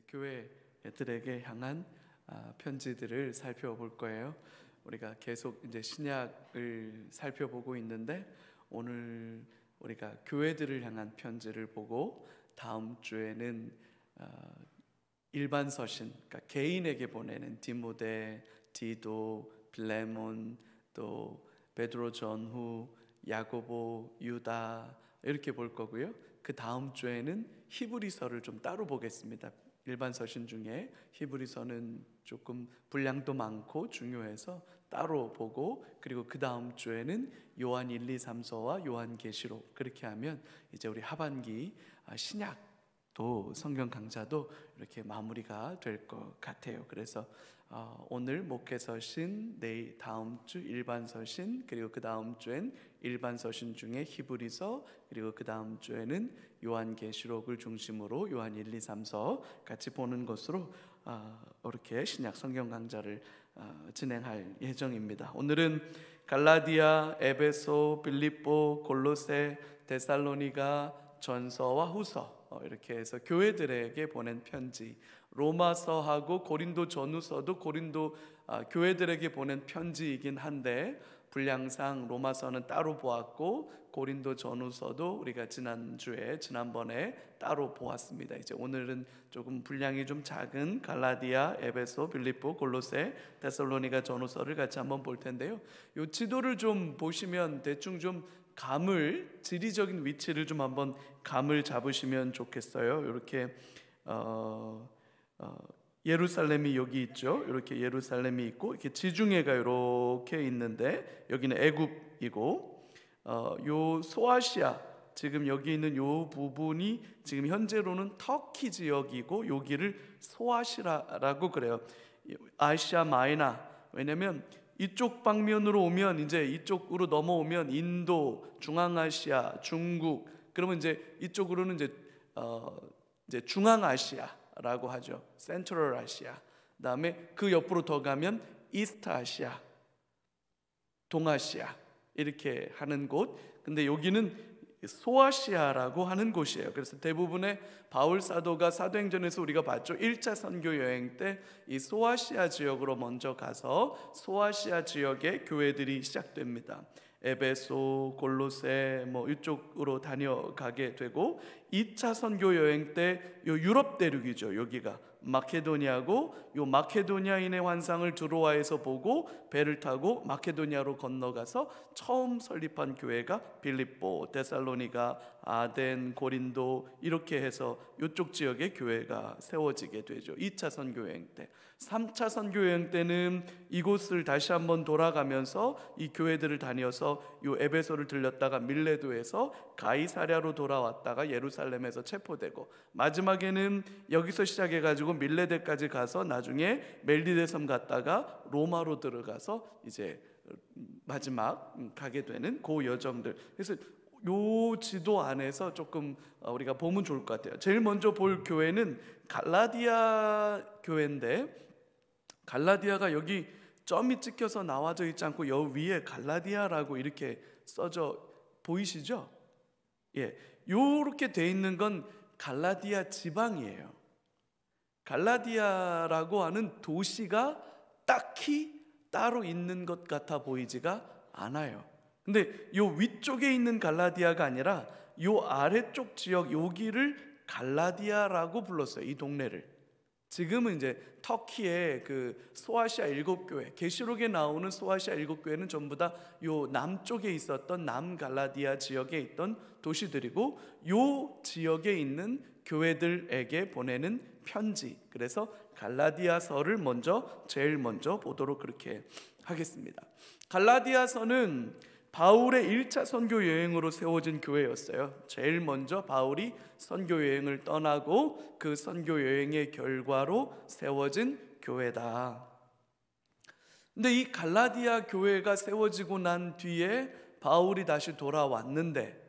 교회들에게 향한 편지들을 살펴볼 거예요. 우리가 계속 이제 신약을 살펴보고 있는데 오늘 우리가 교회들을 향한 편지를 보고 다음 주에는 일반 서신, 그러니까 개인에게 보내는 디모데, 디도, 빌레몬, 또 베드로 전후, 야고보, 유다 이렇게 볼 거고요. 그 다음 주에는 히브리서를 좀 따로 보겠습니다. 일반 서신 중에 히브리서는 조금 분량도 많고 중요해서 따로 보고, 그리고 그 다음 주에는 요한 1, 2, 3서와 요한계시록, 그렇게 하면 이제 우리 하반기 신약도 성경 강좌도 이렇게 마무리가 될 것 같아요. 그래서 오늘 목회서신, 내일 다음 주 일반 서신, 그리고 그 다음 주엔 일반 서신 중에 히브리서, 그리고 그 다음 주에는 요한계시록을 중심으로 요한 1, 2, 3서 같이 보는 것으로 이렇게 신약 성경 강좌를 진행할 예정입니다. 오늘은 갈라디아, 에베소, 빌립보, 골로새, 데살로니가, 전서와 후서 이렇게 해서 교회들에게 보낸 편지, 로마서하고 고린도 전후서도 고린도 교회들에게 보낸 편지이긴 한데 분량상 로마서는 따로 보았고 고린도 전후서도 우리가 지난번에 따로 보았습니다. 이제 오늘은 조금 분량이 좀 작은 갈라디아, 에베소, 빌립보, 골로새, 데살로니가 전후서를 같이 한번 볼 텐데요. 이 지도를 좀 보시면 대충 좀 지리적인 위치를 좀 한번 감을 잡으시면 좋겠어요. 이렇게 예루살렘이 여기 있죠. 이렇게 예루살렘이 있고 이렇게 지중해가 이렇게 있는데 여기는 애굽이고 요 소아시아, 지금 여기 있는 요 부분이 지금 현재로는 터키 지역이고 여기를 소아시아라고 그래요. 아시아 마이너. 왜냐면 이쪽 방면으로 오면 이제 이쪽으로 넘어오면 인도, 중앙아시아, 중국, 그러면 이제 이쪽으로는 이제 중앙아시아라고 하죠. 센트럴 아시아. 그다음에 그 옆으로 더 가면 이스트 아시아, 동아시아 이렇게 하는 곳. 근데 여기는 소아시아라고 하는 곳이에요. 그래서 대부분의 바울 사도가 사도행전에서 우리가 봤죠. 1차 선교 여행 때 이 소아시아 지역으로 먼저 가서 소아시아 지역의 교회들이 시작됩니다. 에베소, 골로새 이쪽으로 다녀가게 되고 2차 선교 여행 때 유럽 대륙이죠. 여기가 마케도니아고 요 마케도니아인의 환상을 드로아에서 보고 배를 타고 마케도니아로 건너가서 처음 설립한 교회가 빌립보, 데살로니가, 아덴, 고린도 이렇게 해서 이쪽 지역의 교회가 세워지게 되죠. 2차 선교 여행 때. 3차 선교 여행 때는 이곳을 다시 한번 돌아가면서 이 교회들을 다녀서 요 에베소를 들렸다가 밀레도에서 가이사랴로 돌아왔다가 예루살렘에서 체포되고 마지막에는 여기서 시작해가지고 밀레데까지 가서 나중에 멜디데 섬 갔다가 로마로 들어가서 이제 마지막 가게 되는 그 여정들. 그래서 요 지도 안에서 조금 우리가 보면 좋을 것 같아요. 제일 먼저 볼 교회는 갈라디아 교회인데, 갈라디아가 여기 점이 찍혀서 나와져 있지 않고 여 위에 갈라디아라고 이렇게 써져 보이시죠? 예, 요렇게 돼 있는 건 갈라디아 지방이에요. 갈라디아라고 하는 도시가 딱히 따로 있는 것 같아 보이지가 않아요. 근데 요 위쪽에 있는 갈라디아가 아니라 요 아래쪽 지역 여기를 갈라디아라고 불렀어요. 이 동네를. 지금은 이제 터키의 그 소아시아 7교회, 계시록에 나오는 소아시아 7교회는 전부 다 요 남쪽에 있었던 남갈라디아 지역에 있던 도시들이고 요 지역에 있는 교회들에게 보내는 편지. 그래서 갈라디아서를 제일 먼저 보도록 그렇게 하겠습니다. 갈라디아서는 바울의 1차 선교 여행으로 세워진 교회였어요. 제일 먼저 바울이 선교 여행을 떠나고 그 선교 여행의 결과로 세워진 교회다. 근데 이 갈라디아 교회가 세워지고 난 뒤에 바울이 다시 돌아왔는데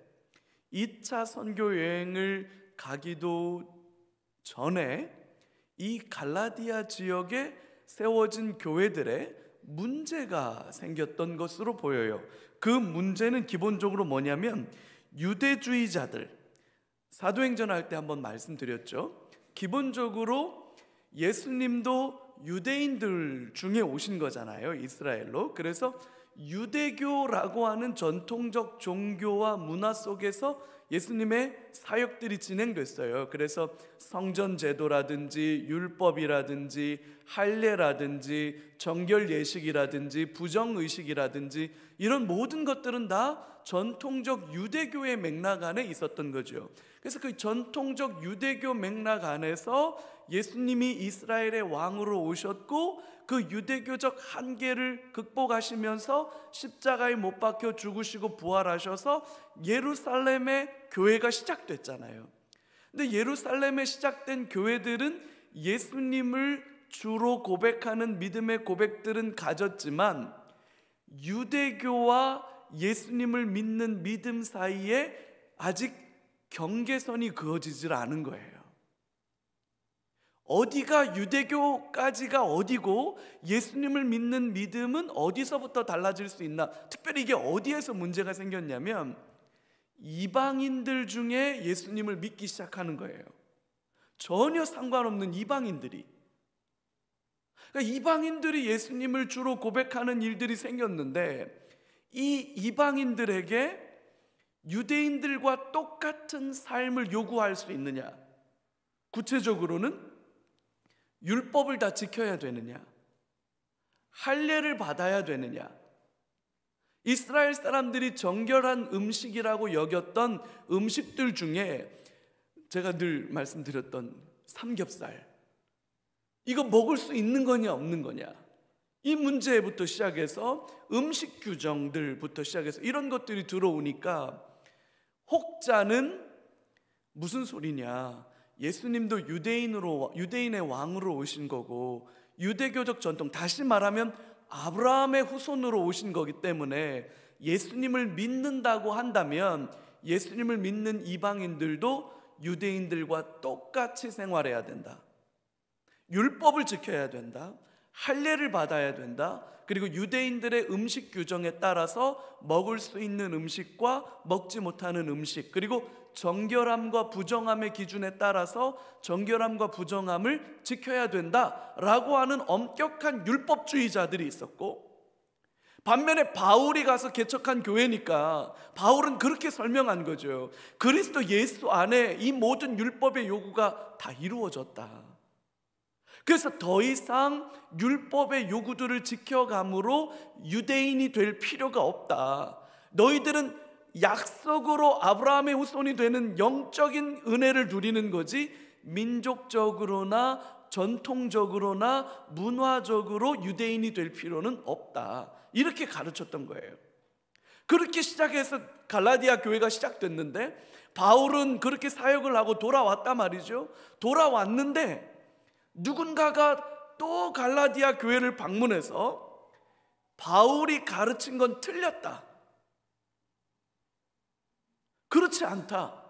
2차 선교 여행을 가기도 전에 이 갈라디아 지역에 세워진 교회들의 문제가 생겼던 것으로 보여요. 그 문제는 기본적으로 뭐냐면 유대주의자들, 사도행전 할 때 한번 말씀드렸죠. 기본적으로 예수님도 유대인들 중에 오신 거잖아요, 이스라엘로. 그래서 유대교라고 하는 전통적 종교와 문화 속에서 예수님의 사역들이 진행됐어요. 그래서 성전 제도라든지 율법이라든지 할례라든지 정결 예식이라든지 부정 의식이라든지 이런 모든 것들은 다 전통적 유대교의 맥락 안에 있었던 거죠. 그래서 그 전통적 유대교 맥락 안에서 예수님이 이스라엘의 왕으로 오셨고 그 유대교적 한계를 극복하시면서 십자가에 못 박혀 죽으시고 부활하셔서 예루살렘의 교회가 시작됐잖아요. 근데 예루살렘에 시작된 교회들은 예수님을 주로 고백하는 믿음의 고백들은 가졌지만 유대교와 예수님을 믿는 믿음 사이에 아직 경계선이 그어지질 않은 거예요. 어디가 유대교까지가 어디고 예수님을 믿는 믿음은 어디서부터 달라질 수 있나? 특별히 이게 어디에서 문제가 생겼냐면 이방인들 중에 예수님을 믿기 시작하는 거예요. 전혀 상관없는 이방인들이. 그러니까 이방인들이 예수님을 주로 고백하는 일들이 생겼는데 이 이방인들에게 유대인들과 똑같은 삶을 요구할 수 있느냐? 구체적으로는 율법을 다 지켜야 되느냐? 할례를 받아야 되느냐? 이스라엘 사람들이 정결한 음식이라고 여겼던 음식들 중에 제가 늘 말씀드렸던 삼겹살, 이거 먹을 수 있는 거냐 없는 거냐, 이 문제부터 시작해서 음식 규정들부터 시작해서 이런 것들이 들어오니까 혹자는 무슨 소리냐, 예수님도 유대인의 왕으로 오신 거고 유대교적 전통, 다시 말하면 아브라함의 후손으로 오신 거기 때문에 예수님을 믿는다고 한다면 예수님을 믿는 이방인들도 유대인들과 똑같이 생활해야 된다. 율법을 지켜야 된다. 할례를 받아야 된다. 그리고 유대인들의 음식 규정에 따라서 먹을 수 있는 음식과 먹지 못하는 음식, 그리고 정결함과 부정함의 기준에 따라서 정결함과 부정함을 지켜야 된다라고 하는 엄격한 율법주의자들이 있었고, 반면에 바울이 가서 개척한 교회니까 바울은 그렇게 설명한 거죠. 그리스도 예수 안에 이 모든 율법의 요구가 다 이루어졌다. 그래서 더 이상 율법의 요구들을 지켜감으로 유대인이 될 필요가 없다. 너희들은 약속으로 아브라함의 후손이 되는 영적인 은혜를 누리는 거지 민족적으로나 전통적으로나 문화적으로 유대인이 될 필요는 없다. 이렇게 가르쳤던 거예요. 그렇게 시작해서 갈라디아 교회가 시작됐는데 바울은 그렇게 사역을 하고 돌아왔단 말이죠. 돌아왔는데 누군가가 또 갈라디아 교회를 방문해서 바울이 가르친 건 틀렸다, 그렇지 않다,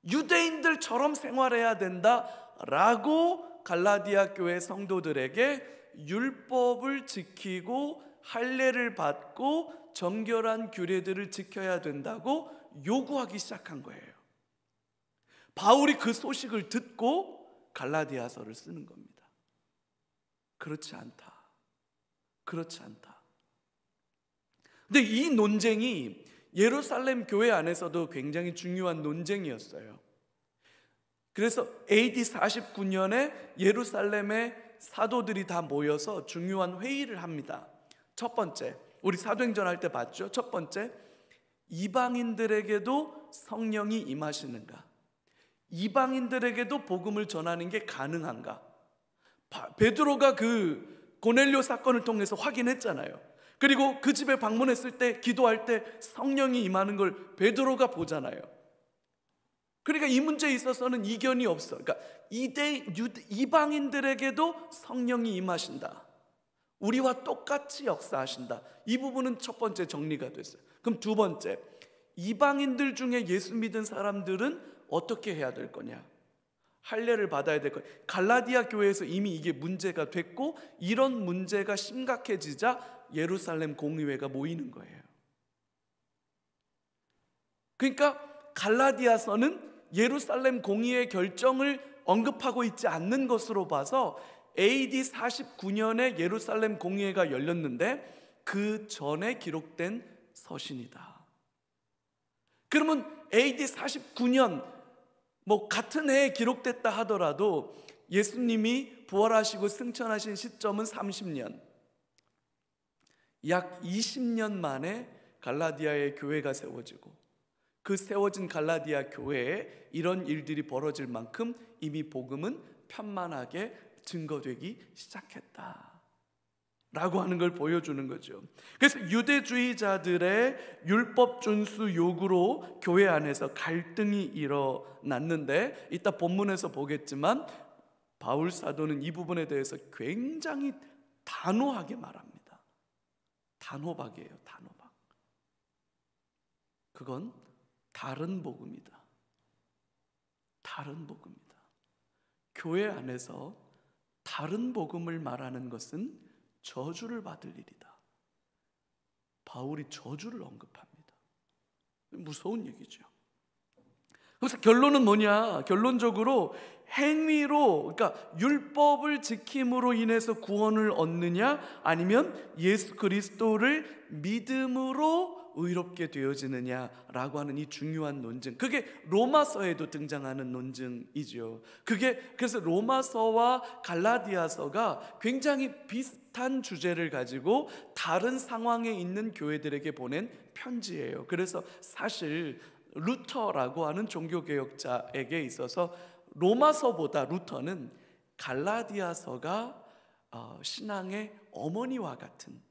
유대인들처럼 생활해야 된다라고 갈라디아 교회 성도들에게 율법을 지키고 할례를 받고 정결한 규례들을 지켜야 된다고 요구하기 시작한 거예요. 바울이 그 소식을 듣고 갈라디아서를 쓰는 겁니다. 그렇지 않다, 그렇지 않다. 근데 이 논쟁이 예루살렘 교회 안에서도 굉장히 중요한 논쟁이었어요. 그래서 AD 49년에 예루살렘의 사도들이 다 모여서 중요한 회의를 합니다. 첫 번째, 우리 사도행전 할 때 봤죠? 첫 번째, 이방인들에게도 성령이 임하시는가? 이방인들에게도 복음을 전하는 게 가능한가? 베드로가 그 고넬료 사건을 통해서 확인했잖아요. 그리고 그 집에 방문했을 때 기도할 때 성령이 임하는 걸 베드로가 보잖아요. 그러니까 이 문제에 있어서는 이견이 없어. 그러니까 이방인들에게도 성령이 임하신다, 우리와 똑같이 역사하신다. 이 부분은 첫 번째 정리가 됐어요. 그럼 두 번째, 이방인들 중에 예수 믿은 사람들은 어떻게 해야 될 거냐? 할례를 받아야 될 거냐? 갈라디아 교회에서 이미 이게 문제가 됐고 이런 문제가 심각해지자 예루살렘 공의회가 모이는 거예요. 그러니까 갈라디아서는 예루살렘 공의회 결정을 언급하고 있지 않는 것으로 봐서 AD 49년에 예루살렘 공회가 열렸는데 그 전에 기록된 서신이다. 그러면 AD 49년 같은 해에 기록됐다 하더라도 예수님이 부활하시고 승천하신 시점은 30년, 약 20년 만에 갈라디아의 교회가 세워지고 그 세워진 갈라디아 교회에 이런 일들이 벌어질 만큼 이미 복음은 편만하게 증거되기 시작했다 라고 하는 걸 보여주는 거죠. 그래서 유대주의자들의 율법 준수 요구로 교회 안에서 갈등이 일어났는데, 이따 본문에서 보겠지만 바울 사도는 이 부분에 대해서 굉장히 단호하게 말합니다. 단호박이에요. 단호박. 그건 다른 복음이다. 다른 복음이다. 교회 안에서 다른 복음을 말하는 것은 저주를 받을 일이다. 바울이 저주를 언급합니다. 무서운 얘기죠. 그래서 결론은 뭐냐? 결론적으로 행위로, 그러니까 율법을 지킴으로 인해서 구원을 얻느냐, 아니면 예수 그리스도를 믿음으로 의롭게 되어지느냐라고 하는 이 중요한 논증, 그게 로마서에도 등장하는 논증이죠. 그래서 로마서와 갈라디아서가 굉장히 비슷한 주제를 가지고 다른 상황에 있는 교회들에게 보낸 편지예요. 그래서 사실 루터라고 하는 종교개혁자에게 있어서 로마서보다 루터는 갈라디아서가 신앙의 어머니와 같은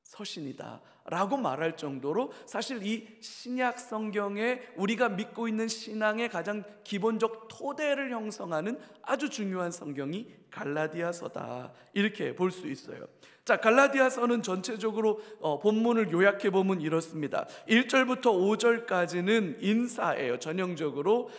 서신이다 라고 말할 정도로, 사실 이 신약 성경에 우리가 믿고 있는 신앙의 가장 기본적 토대를 형성하는 아주 중요한 성경이 갈라디아서다, 이렇게 볼 수 있어요. 자, 갈라디아서는 전체적으로 본문을 요약해 보면 이렇습니다. 1절부터 5절까지는 인사예요. 전형적으로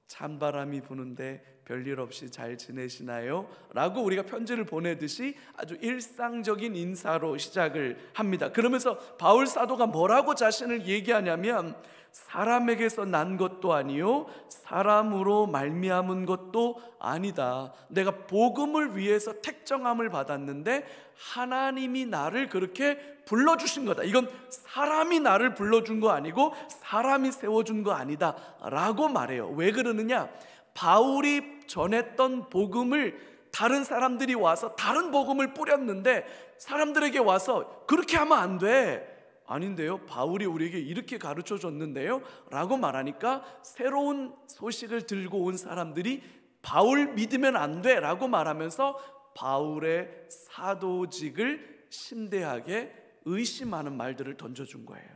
찬바람이 부는데 별일 없이 잘 지내시나요? 라고 우리가 편지를 보내듯이 아주 일상적인 인사로 시작을 합니다. 그러면서 바울 사도가 뭐라고 자신을 얘기하냐면, 사람에게서 난 것도 아니요 사람으로 말미암은 것도 아니다. 내가 복음을 위해서 택정함을 받았는데 하나님이 나를 그렇게 불러주신 거다. 이건 사람이 나를 불러준 거 아니고 사람이 세워준 거 아니다 라고 말해요. 왜 그러느냐? 바울이 전했던 복음을 다른 사람들이 와서 다른 복음을 뿌렸는데 사람들에게 와서 그렇게 하면 안 돼, 아닌데요, 바울이 우리에게 이렇게 가르쳐 줬는데요 라고 말하니까 새로운 소식을 들고 온 사람들이 바울 믿으면 안 돼 라고 말하면서 바울의 사도직을 심대하게 의심하는 말들을 던져준 거예요.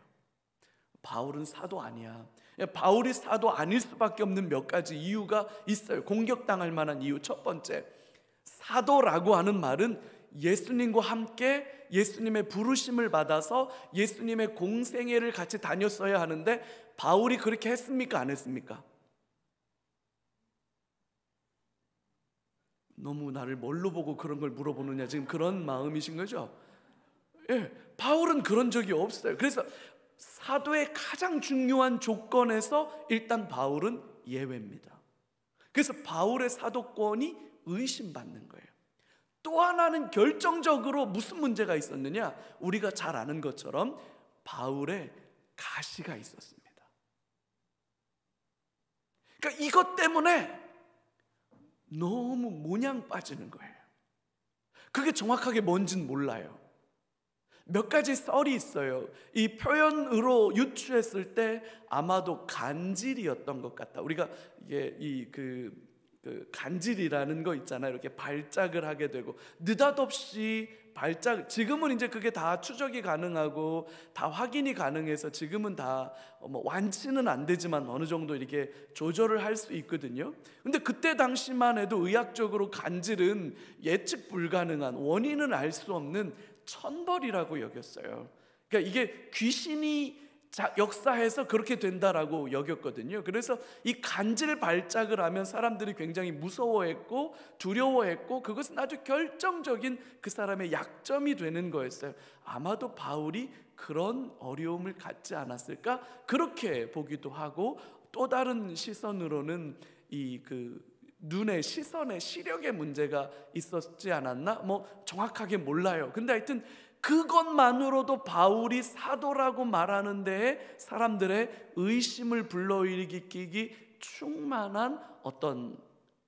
바울은 사도 아니야. 바울이 사도 아닐 수밖에 없는 몇 가지 이유가 있어요. 공격당할 만한 이유. 첫 번째, 사도라고 하는 말은 예수님과 함께 예수님의 부르심을 받아서 예수님의 공생애를 같이 다녔어야 하는데 바울이 그렇게 했습니까? 안 했습니까? 너무 나를 뭘로 보고 그런 걸 물어보느냐, 지금 그런 마음이신 거죠? 예, 바울은 그런 적이 없어요. 그래서 사도의 가장 중요한 조건에서 일단 바울은 예외입니다. 그래서 바울의 사도권이 의심받는 거예요. 또 하나는 결정적으로 무슨 문제가 있었느냐? 우리가 잘 아는 것처럼 바울의 가시가 있었습니다. 그러니까 이것 때문에 너무 모냥 빠지는 거예요. 그게 정확하게 뭔지는 몰라요. 몇 가지 썰이 있어요. 이 표현으로 유추했을 때 아마도 간질이었던 것 같다. 우리가 이게 그 간질이라는 거 있잖아요. 이렇게 발작을 하게 되고 느닷없이 발작. 지금은 이제 그게 다 추적이 가능하고 다 확인이 가능해서 지금은 다 완치는 안 되지만 어느 정도 이렇게 조절을 할 수 있거든요. 근데 그때 당시만 해도 의학적으로 간질은 예측 불가능한, 원인은 알 수 없는 천벌이라고 여겼어요. 그러니까 이게 귀신이 역사해서 그렇게 된다라고 여겼거든요. 그래서 이 간질 발작을 하면 사람들이 굉장히 무서워했고 두려워했고, 그것은 아주 결정적인 그 사람의 약점이 되는 거였어요. 아마도 바울이 그런 어려움을 갖지 않았을까, 그렇게 보기도 하고, 또 다른 시선으로는 눈의 시선의 시력의 문제가 있었지 않았나? 정확하게 몰라요. 근데 하여튼 그것만으로도 바울이 사도라고 말하는 데에 사람들의 의심을 불러일으키기 충만한 어떤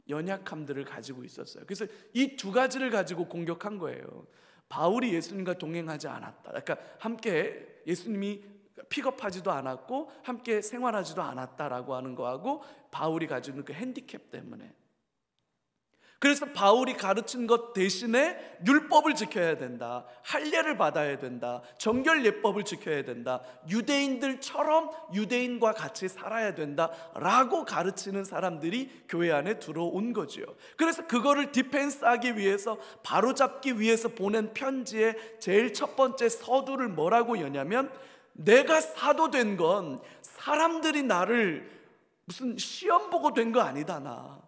연약함들을 가지고 있었어요. 그래서 이 두 가지를 가지고 공격한 거예요. 바울이 예수님과 동행하지 않았다, 그러니까 함께 예수님이 픽업하지도 않았고 함께 생활하지도 않았다라고 하는 거하고 바울이 가지고 있는 그 핸디캡 때문에. 그래서 바울이 가르친 것 대신에 율법을 지켜야 된다, 할례를 받아야 된다, 정결예법을 지켜야 된다, 유대인들처럼 유대인과 같이 살아야 된다라고 가르치는 사람들이 교회 안에 들어온 거죠. 그래서 그거를 디펜스하기 위해서, 바로잡기 위해서 보낸 편지의 제일 첫 번째 서두를 뭐라고 여냐면, 내가 사도 된 건 사람들이 나를 무슨 시험 보고 된 거 아니다.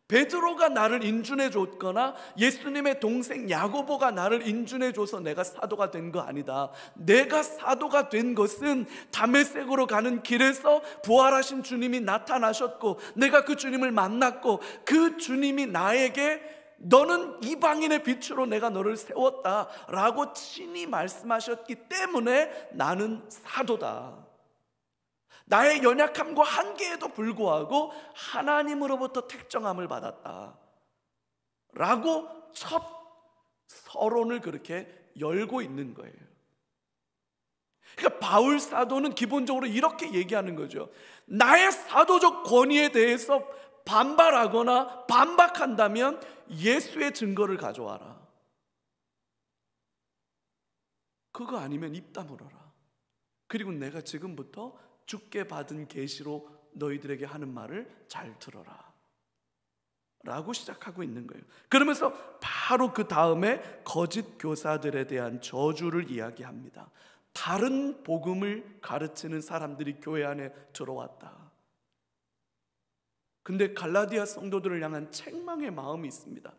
베드로가 나를 인준해 줬거나 예수님의 동생 야고보가 나를 인준해 줘서 내가 사도가 된 거 아니다. 내가 사도가 된 것은 다메섹으로 가는 길에서 부활하신 주님이 나타나셨고 내가 그 주님을 만났고 그 주님이 나에게 너는 이방인의 빛으로 내가 너를 세웠다라고 친히 말씀하셨기 때문에 나는 사도다. 나의 연약함과 한계에도 불구하고 하나님으로부터 택정함을 받았다 라고 첫 서론을 그렇게 열고 있는 거예요. 그러니까 바울 사도는 기본적으로 이렇게 얘기하는 거죠. 나의 사도적 권위에 대해서 반발하거나 반박한다면 예수의 증거를 가져와라. 그거 아니면 입 다물어라. 그리고 내가 지금부터 주께 받은 계시로 너희들에게 하는 말을 잘 들어라 라고 시작하고 있는 거예요. 그러면서 바로 그 다음에 거짓 교사들에 대한 저주를 이야기합니다. 다른 복음을 가르치는 사람들이 교회 안에 들어왔다. 근데 갈라디아 성도들을 향한 책망의 마음이 있습니다.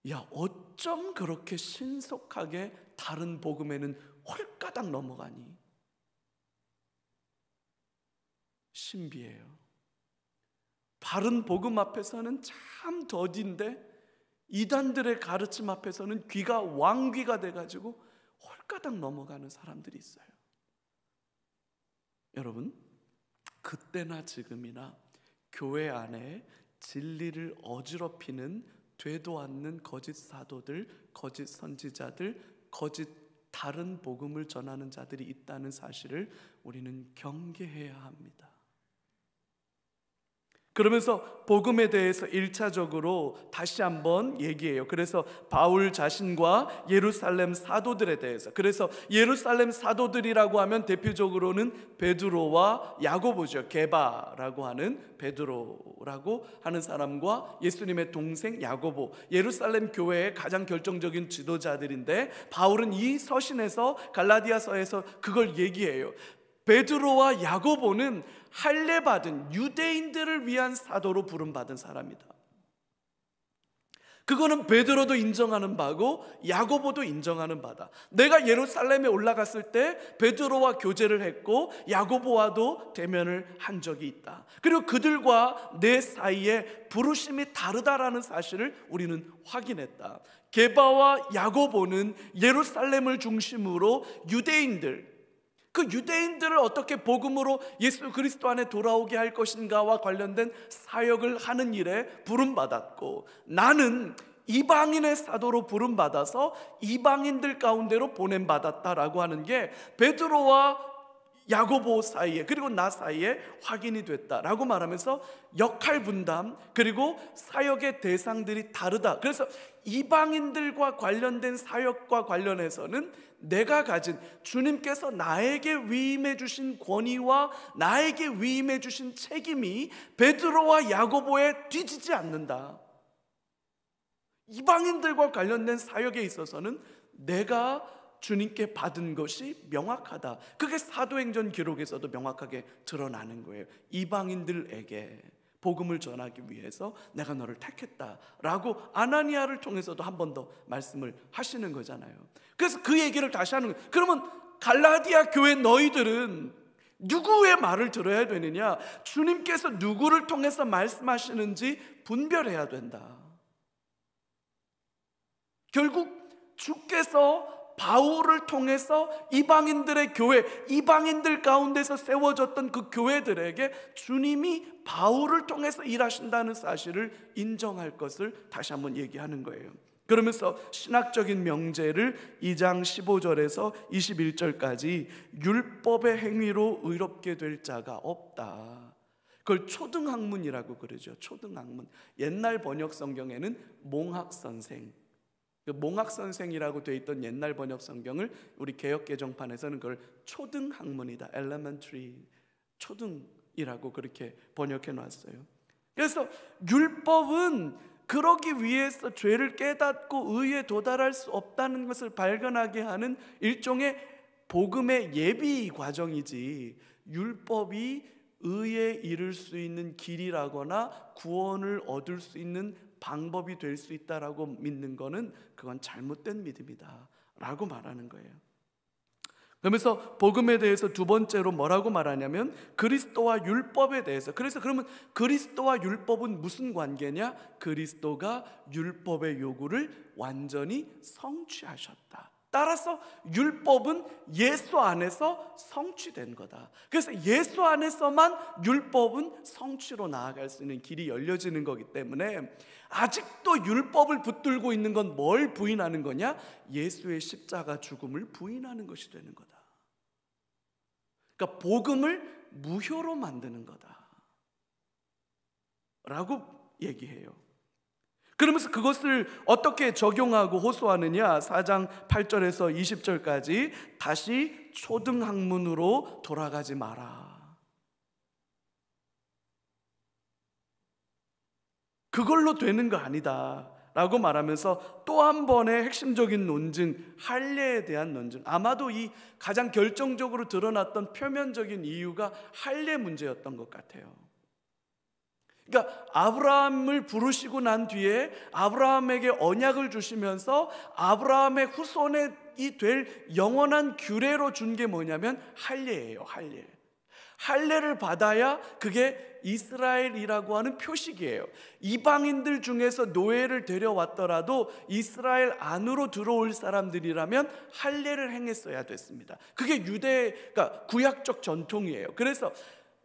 야, 어쩜 그렇게 신속하게 다른 복음에는 홀가닥 넘어가니? 신비해요. 바른 복음 앞에서는 참 더딘데 이단들의 가르침 앞에서는 귀가 왕귀가 돼가지고 홀가닥 넘어가는 사람들이 있어요. 여러분, 그때나 지금이나 교회 안에 진리를 어지럽히는 되도 않는 거짓 사도들, 거짓 선지자들, 거짓 다른 복음을 전하는 자들이 있다는 사실을 우리는 경계해야 합니다. 그러면서 복음에 대해서 1차적으로 다시 한번 얘기해요. 그래서 바울 자신과 예루살렘 사도들에 대해서, 그래서 예루살렘 사도들이라고 하면 대표적으로는 베드로와 야고보죠. 게바라고 하는 베드로라고 하는 사람과 예수님의 동생 야고보, 예루살렘 교회의 가장 결정적인 지도자들인데 바울은 이 서신에서, 갈라디아서에서 그걸 얘기해요. 베드로와 야고보는 할례 받은 유대인들을 위한 사도로 부름받은 사람이다. 그거는 베드로도 인정하는 바고 야고보도 인정하는 바다. 내가 예루살렘에 올라갔을 때 베드로와 교제를 했고 야고보와도 대면을 한 적이 있다. 그리고 그들과 내 사이에 부르심이 다르다라는 사실을 우리는 확인했다. 게바와 야고보는 예루살렘을 중심으로 유대인들, 그 유대인들을 어떻게 복음으로 예수 그리스도 안에 돌아오게 할 것인가와 관련된 사역을 하는 일에 부름받았고, 나는 이방인의 사도로 부름받아서 이방인들 가운데로 보냄받았다라고 하는 게 베드로와 야고보 사이에, 그리고 나 사이에 확인이 됐다라고 말하면서 역할 분담, 그리고 사역의 대상들이 다르다. 그래서 이방인들과 관련된 사역과 관련해서는 내가 가진, 주님께서 나에게 위임해 주신 권위와 나에게 위임해 주신 책임이 베드로와 야고보에 뒤지지 않는다. 이방인들과 관련된 사역에 있어서는 내가 주님께 받은 것이 명확하다. 그게 사도행전 기록에서도 명확하게 드러나는 거예요. 이방인들에게 복음을 전하기 위해서 내가 너를 택했다라고 아나니아를 통해서도 한 번 더 말씀을 하시는 거잖아요. 그래서 그 얘기를 다시 하는 거예요. 그러면 갈라디아 교회 너희들은 누구의 말을 들어야 되느냐? 주님께서 누구를 통해서 말씀하시는지 분별해야 된다. 결국 주께서 바울을 통해서 이방인들의 교회, 이방인들 가운데서 세워졌던 그 교회들에게 주님이 바울을 통해서 일하신다는 사실을 인정할 것을 다시 한번 얘기하는 거예요. 그러면서 신학적인 명제를 2장 15절에서 21절까지 율법의 행위로 의롭게 될 자가 없다. 그걸 초등학문이라고 그러죠. 초등학문. 옛날 번역 성경에는 몽학선생, 몽학선생이라고 되어 있던 옛날 번역 성경을 우리 개역 개정판에서는 그걸 초등학문이다, elementary, 초등이라고 그렇게 번역해 놨어요. 그래서 율법은 그러기 위해서 죄를 깨닫고 의에 도달할 수 없다는 것을 발견하게 하는 일종의 복음의 예비 과정이지, 율법이 의에 이를 수 있는 길이라거나 구원을 얻을 수 있는 방법이 될 수 있다라고 믿는 것은 그건 잘못된 믿음이다 라고 말하는 거예요. 그러면서 복음에 대해서 두 번째로 뭐라고 말하냐면 그리스도와 율법에 대해서. 그래서 그러면 그리스도와 율법은 무슨 관계냐? 그리스도가 율법의 요구를 완전히 성취하셨다. 따라서 율법은 예수 안에서 성취된 거다. 그래서 예수 안에서만 율법은 성취로 나아갈 수 있는 길이 열려지는 거기 때문에 아직도 율법을 붙들고 있는 건 뭘 부인하는 거냐? 예수의 십자가 죽음을 부인하는 것이 되는 거다. 그러니까 복음을 무효로 만드는 거다 라고 얘기해요. 그러면서 그것을 어떻게 적용하고 호소하느냐? 4장 8절에서 20절까지 다시 초등학문으로 돌아가지 마라. 그걸로 되는 거 아니다 라고 말하면서 또 한 번의 핵심적인 논증, 할례에 대한 논증. 아마도 이 가장 결정적으로 드러났던 표면적인 이유가 할례 문제였던 것 같아요. 그러니까 아브라함을 부르시고 난 뒤에 아브라함에게 언약을 주시면서 아브라함의 후손이 될 영원한 규례로 준 게 뭐냐면 할례예요. 할례. 할례를 받아야 그게 이스라엘이라고 하는 표식이에요. 이방인들 중에서 노예를 데려왔더라도 이스라엘 안으로 들어올 사람들이라면 할례를 행했어야 됐습니다. 그게 그러니까 구약적 전통이에요. 그래서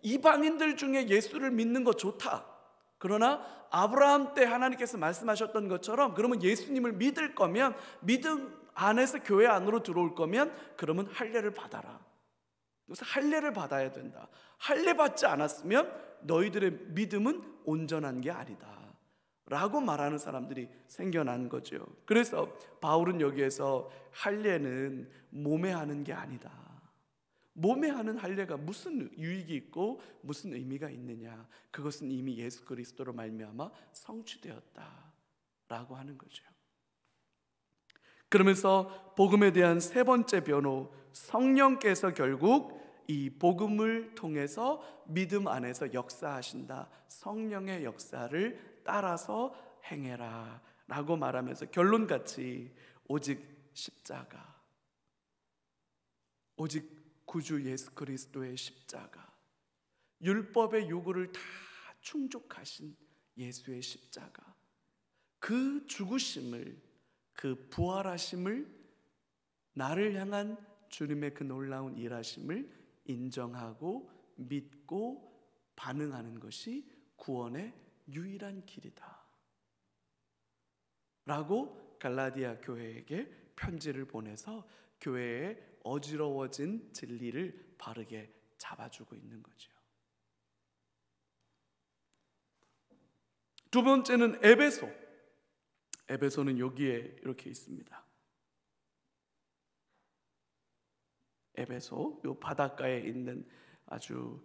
이방인들 중에 예수를 믿는 거 좋다. 그러나 아브라함 때 하나님께서 말씀하셨던 것처럼 그러면 예수님을 믿을 거면, 믿음 안에서 교회 안으로 들어올 거면 그러면 할례를 받아라. 그래서 할례를 받아야 된다. 할례 받지 않았으면 너희들의 믿음은 온전한 게 아니다 라고 말하는 사람들이 생겨난 거죠. 그래서 바울은 여기에서 할례는 몸에 하는 게 아니다. 몸에 하는 할례가 무슨 유익이 있고 무슨 의미가 있느냐? 그것은 이미 예수 그리스도로 말미암아 성취되었다 라고 하는 거죠. 그러면서 복음에 대한 세 번째 변호, 성령께서 결국 이 복음을 통해서 믿음 안에서 역사하신다. 성령의 역사를 따라서 행해라 라고 말하면서 결론같이 오직 십자가, 오직 구주 예수 그리스도의 십자가, 율법의 요구를 다 충족하신 예수의 십자가, 그 죽으심을, 그 부활하심을, 나를 향한 주님의 그 놀라운 일하심을 인정하고 믿고 반응하는 것이 구원의 유일한 길이다 라고 갈라디아 교회에게 편지를 보내서 교회의 어지러워진 진리를 바르게 잡아주고 있는 거죠. 두 번째는 에베소. 에베소는 여기에 이렇게 있습니다. 에베소, 요 바닷가에 있는 아주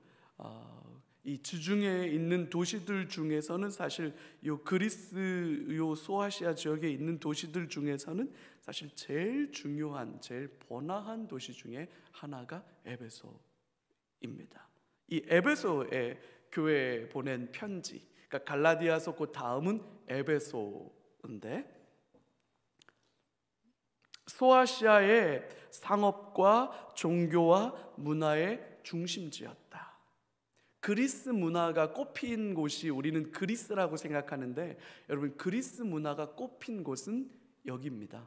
이 지중해에 있는 도시들 중에서는 사실 요 그리스, 요 소아시아 지역에 있는 도시들 중에서는 사실 제일 중요한, 제일 번화한 도시 중에 하나가 에베소입니다. 이 에베소에 교회에 보낸 편지, 그러니까 갈라디아서 그 다음은 에베소인데, 소아시아의 상업과 종교와 문화의 중심지였다. 그리스 문화가 꽃핀 곳이 우리는 그리스라고 생각하는데, 여러분, 그리스 문화가 꽃핀 곳은 여기입니다.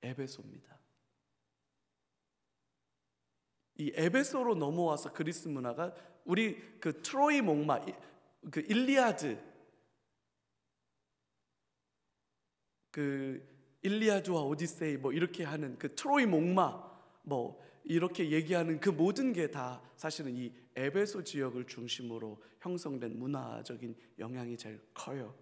에베소입니다. 이 에베소로 넘어와서 그리스 문화가, 우리 그 트로이 목마, 그 일리아드, 그 일리아드와 오디세이 뭐 이렇게 하는 그 트로이 목마 뭐 이렇게 얘기하는 그 모든 게 다 사실은 이 에베소 지역을 중심으로 형성된 문화적인 영향이 제일 커요.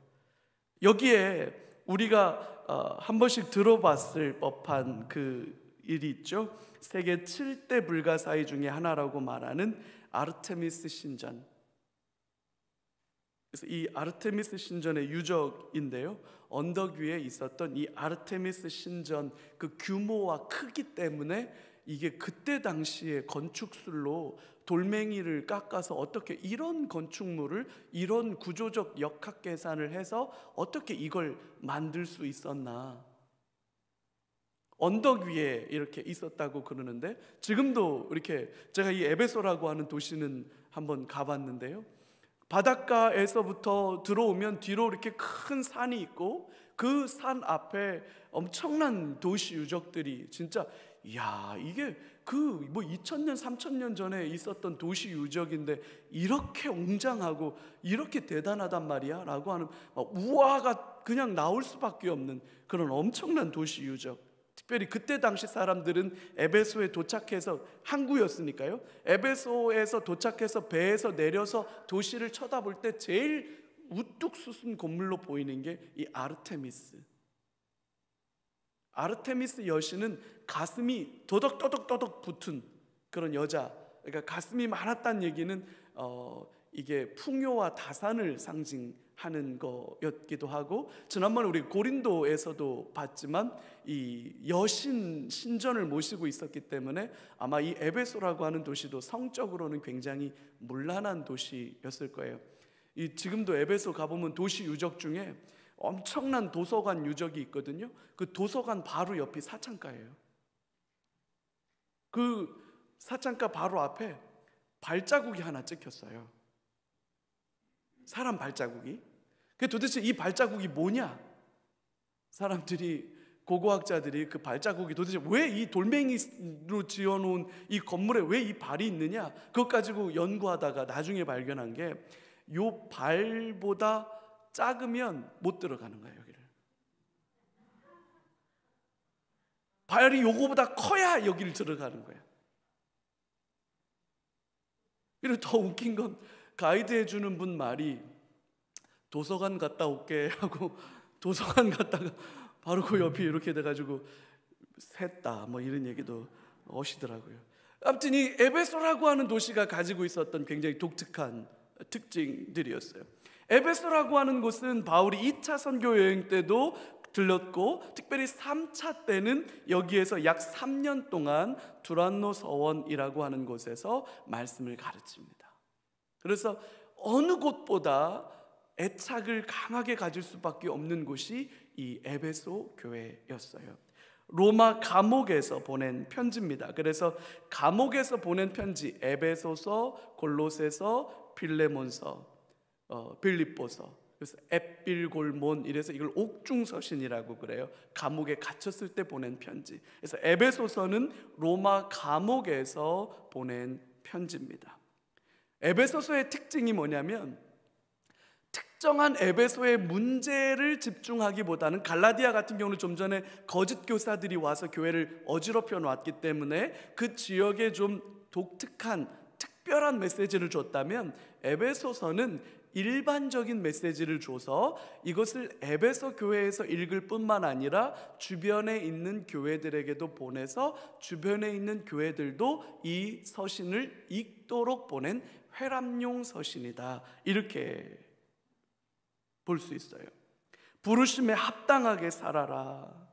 여기에 우리가 한 번씩 들어봤을 법한 그 일이 있죠. 세계 7대 불가사의 중에 하나라고 말하는 아르테미스 신전. 그래서 이 아르테미스 신전의 유적인데요, 언덕 위에 있었던 이 아르테미스 신전 그 규모와 크기 때문에 이게 그때 당시에 건축술로 돌멩이를 깎아서 어떻게 이런 건축물을, 이런 구조적 역학 계산을 해서 어떻게 이걸 만들 수 있었나, 언덕 위에 이렇게 있었다고 그러는데, 지금도 이렇게, 제가 이 에베소라고 하는 도시는 한번 가봤는데요, 바닷가에서부터 들어오면 뒤로 이렇게 큰 산이 있고 그 산 앞에 엄청난 도시 유적들이, 진짜 이야, 이게 그 뭐 2000년 3000년 전에 있었던 도시 유적인데 이렇게 웅장하고 이렇게 대단하단 말이야 라고 하는 우화가 그냥 나올 수밖에 없는 그런 엄청난 도시 유적. 특별히 그때 당시 사람들은 에베소에 도착해서, 항구였으니까요, 에베소에서 도착해서 배에서 내려서 도시를 쳐다볼 때 제일 우뚝 솟은 건물로 보이는 게 이 아르테미스 여신은 가슴이 도덕도덕도덕 붙은 그런 여자, 그러니까 가슴이 많았다는 얘기는 이게 풍요와 다산을 상징하는 거였기도 하고, 지난번에 우리 고린도에서도 봤지만 이 여신 신전을 모시고 있었기 때문에 아마 이 에베소라고 하는 도시도 성적으로는 굉장히 문란한 도시였을 거예요. 지금도 에베소 가보면 도시 유적 중에 엄청난 도서관 유적이 있거든요. 그 도서관 바로 옆이 사창가예요. 그 사창가 바로 앞에 발자국이 하나 찍혔어요. 사람 발자국이. 도대체 이 발자국이 뭐냐? 사람들이, 고고학자들이 그 발자국이 도대체 왜 이 돌멩이로 지어놓은 이 건물에 왜 이 발이 있느냐, 그것 가지고 연구하다가 나중에 발견한 게, 요 발보다 작으면 못 들어가는 거예요, 여기를. 발이 요거보다 커야 여기를 들어가는 거예요. 그리고 더 웃긴 건, 가이드 해주는 분 말이 도서관 갔다 올게 하고 도서관 갔다가 바로 그 옆이 이렇게 돼가지고 샜다 뭐 이런 얘기도 하시더라고요. 아무튼 이 에베소라고 하는 도시가 가지고 있었던 굉장히 독특한 특징들이었어요. 에베소라고 하는 곳은 바울이 2차 선교 여행 때도 들렸고, 특별히 3차 때는 여기에서 약 3년 동안 두란노 서원이라고 하는 곳에서 말씀을 가르칩니다. 그래서 어느 곳보다 애착을 강하게 가질 수밖에 없는 곳이 이 에베소 교회였어요. 로마 감옥에서 보낸 편지입니다. 그래서 감옥에서 보낸 편지, 에베소서, 골로새서, 빌레몬서, 빌립보서, 그래서 앱빌골몬, 이래서 이걸 옥중서신이라고 그래요. 감옥에 갇혔을 때 보낸 편지. 그래서 에베소서는 로마 감옥에서 보낸 편지입니다. 에베소서의 특징이 뭐냐면, 특정한 에베소의 문제를 집중하기보다는, 갈라디아 같은 경우는 좀 전에 거짓 교사들이 와서 교회를 어지럽혀 놨기 때문에 그 지역에 좀 독특한 특별한 메시지를 줬다면, 에베소서는 일반적인 메시지를 줘서 이것을 에베소 교회에서 읽을 뿐만 아니라 주변에 있는 교회들에게도 보내서 주변에 있는 교회들도 이 서신을 읽도록 보낸 회람용 서신이다, 이렇게 볼 수 있어요. 부르심에 합당하게 살아라.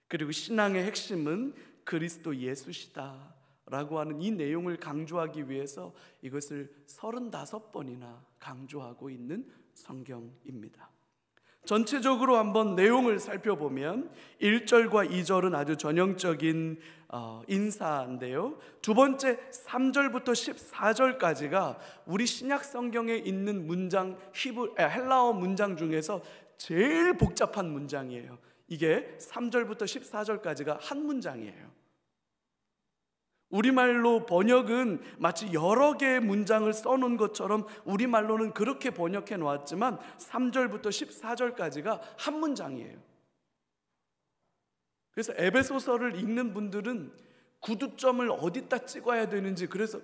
그리고 신앙의 핵심은 그리스도 예수시다 라고 하는 이 내용을 강조하기 위해서 이것을 35번이나 강조하고 있는 성경입니다. 전체적으로 한번 내용을 살펴보면 1절과 2절은 아주 전형적인 인사인데요, 두 번째 3절부터 14절까지가 우리 신약 성경에 있는 문장, 헬라어 문장 중에서 제일 복잡한 문장이에요. 이게 3절부터 14절까지가 한 문장이에요. 우리말로 번역은 마치 여러 개의 문장을 써놓은 것처럼 우리말로는 그렇게 번역해 놓았지만 3절부터 14절까지가 한 문장이에요. 그래서 에베소서를 읽는 분들은 구두점을 어디다 찍어야 되는지, 그래서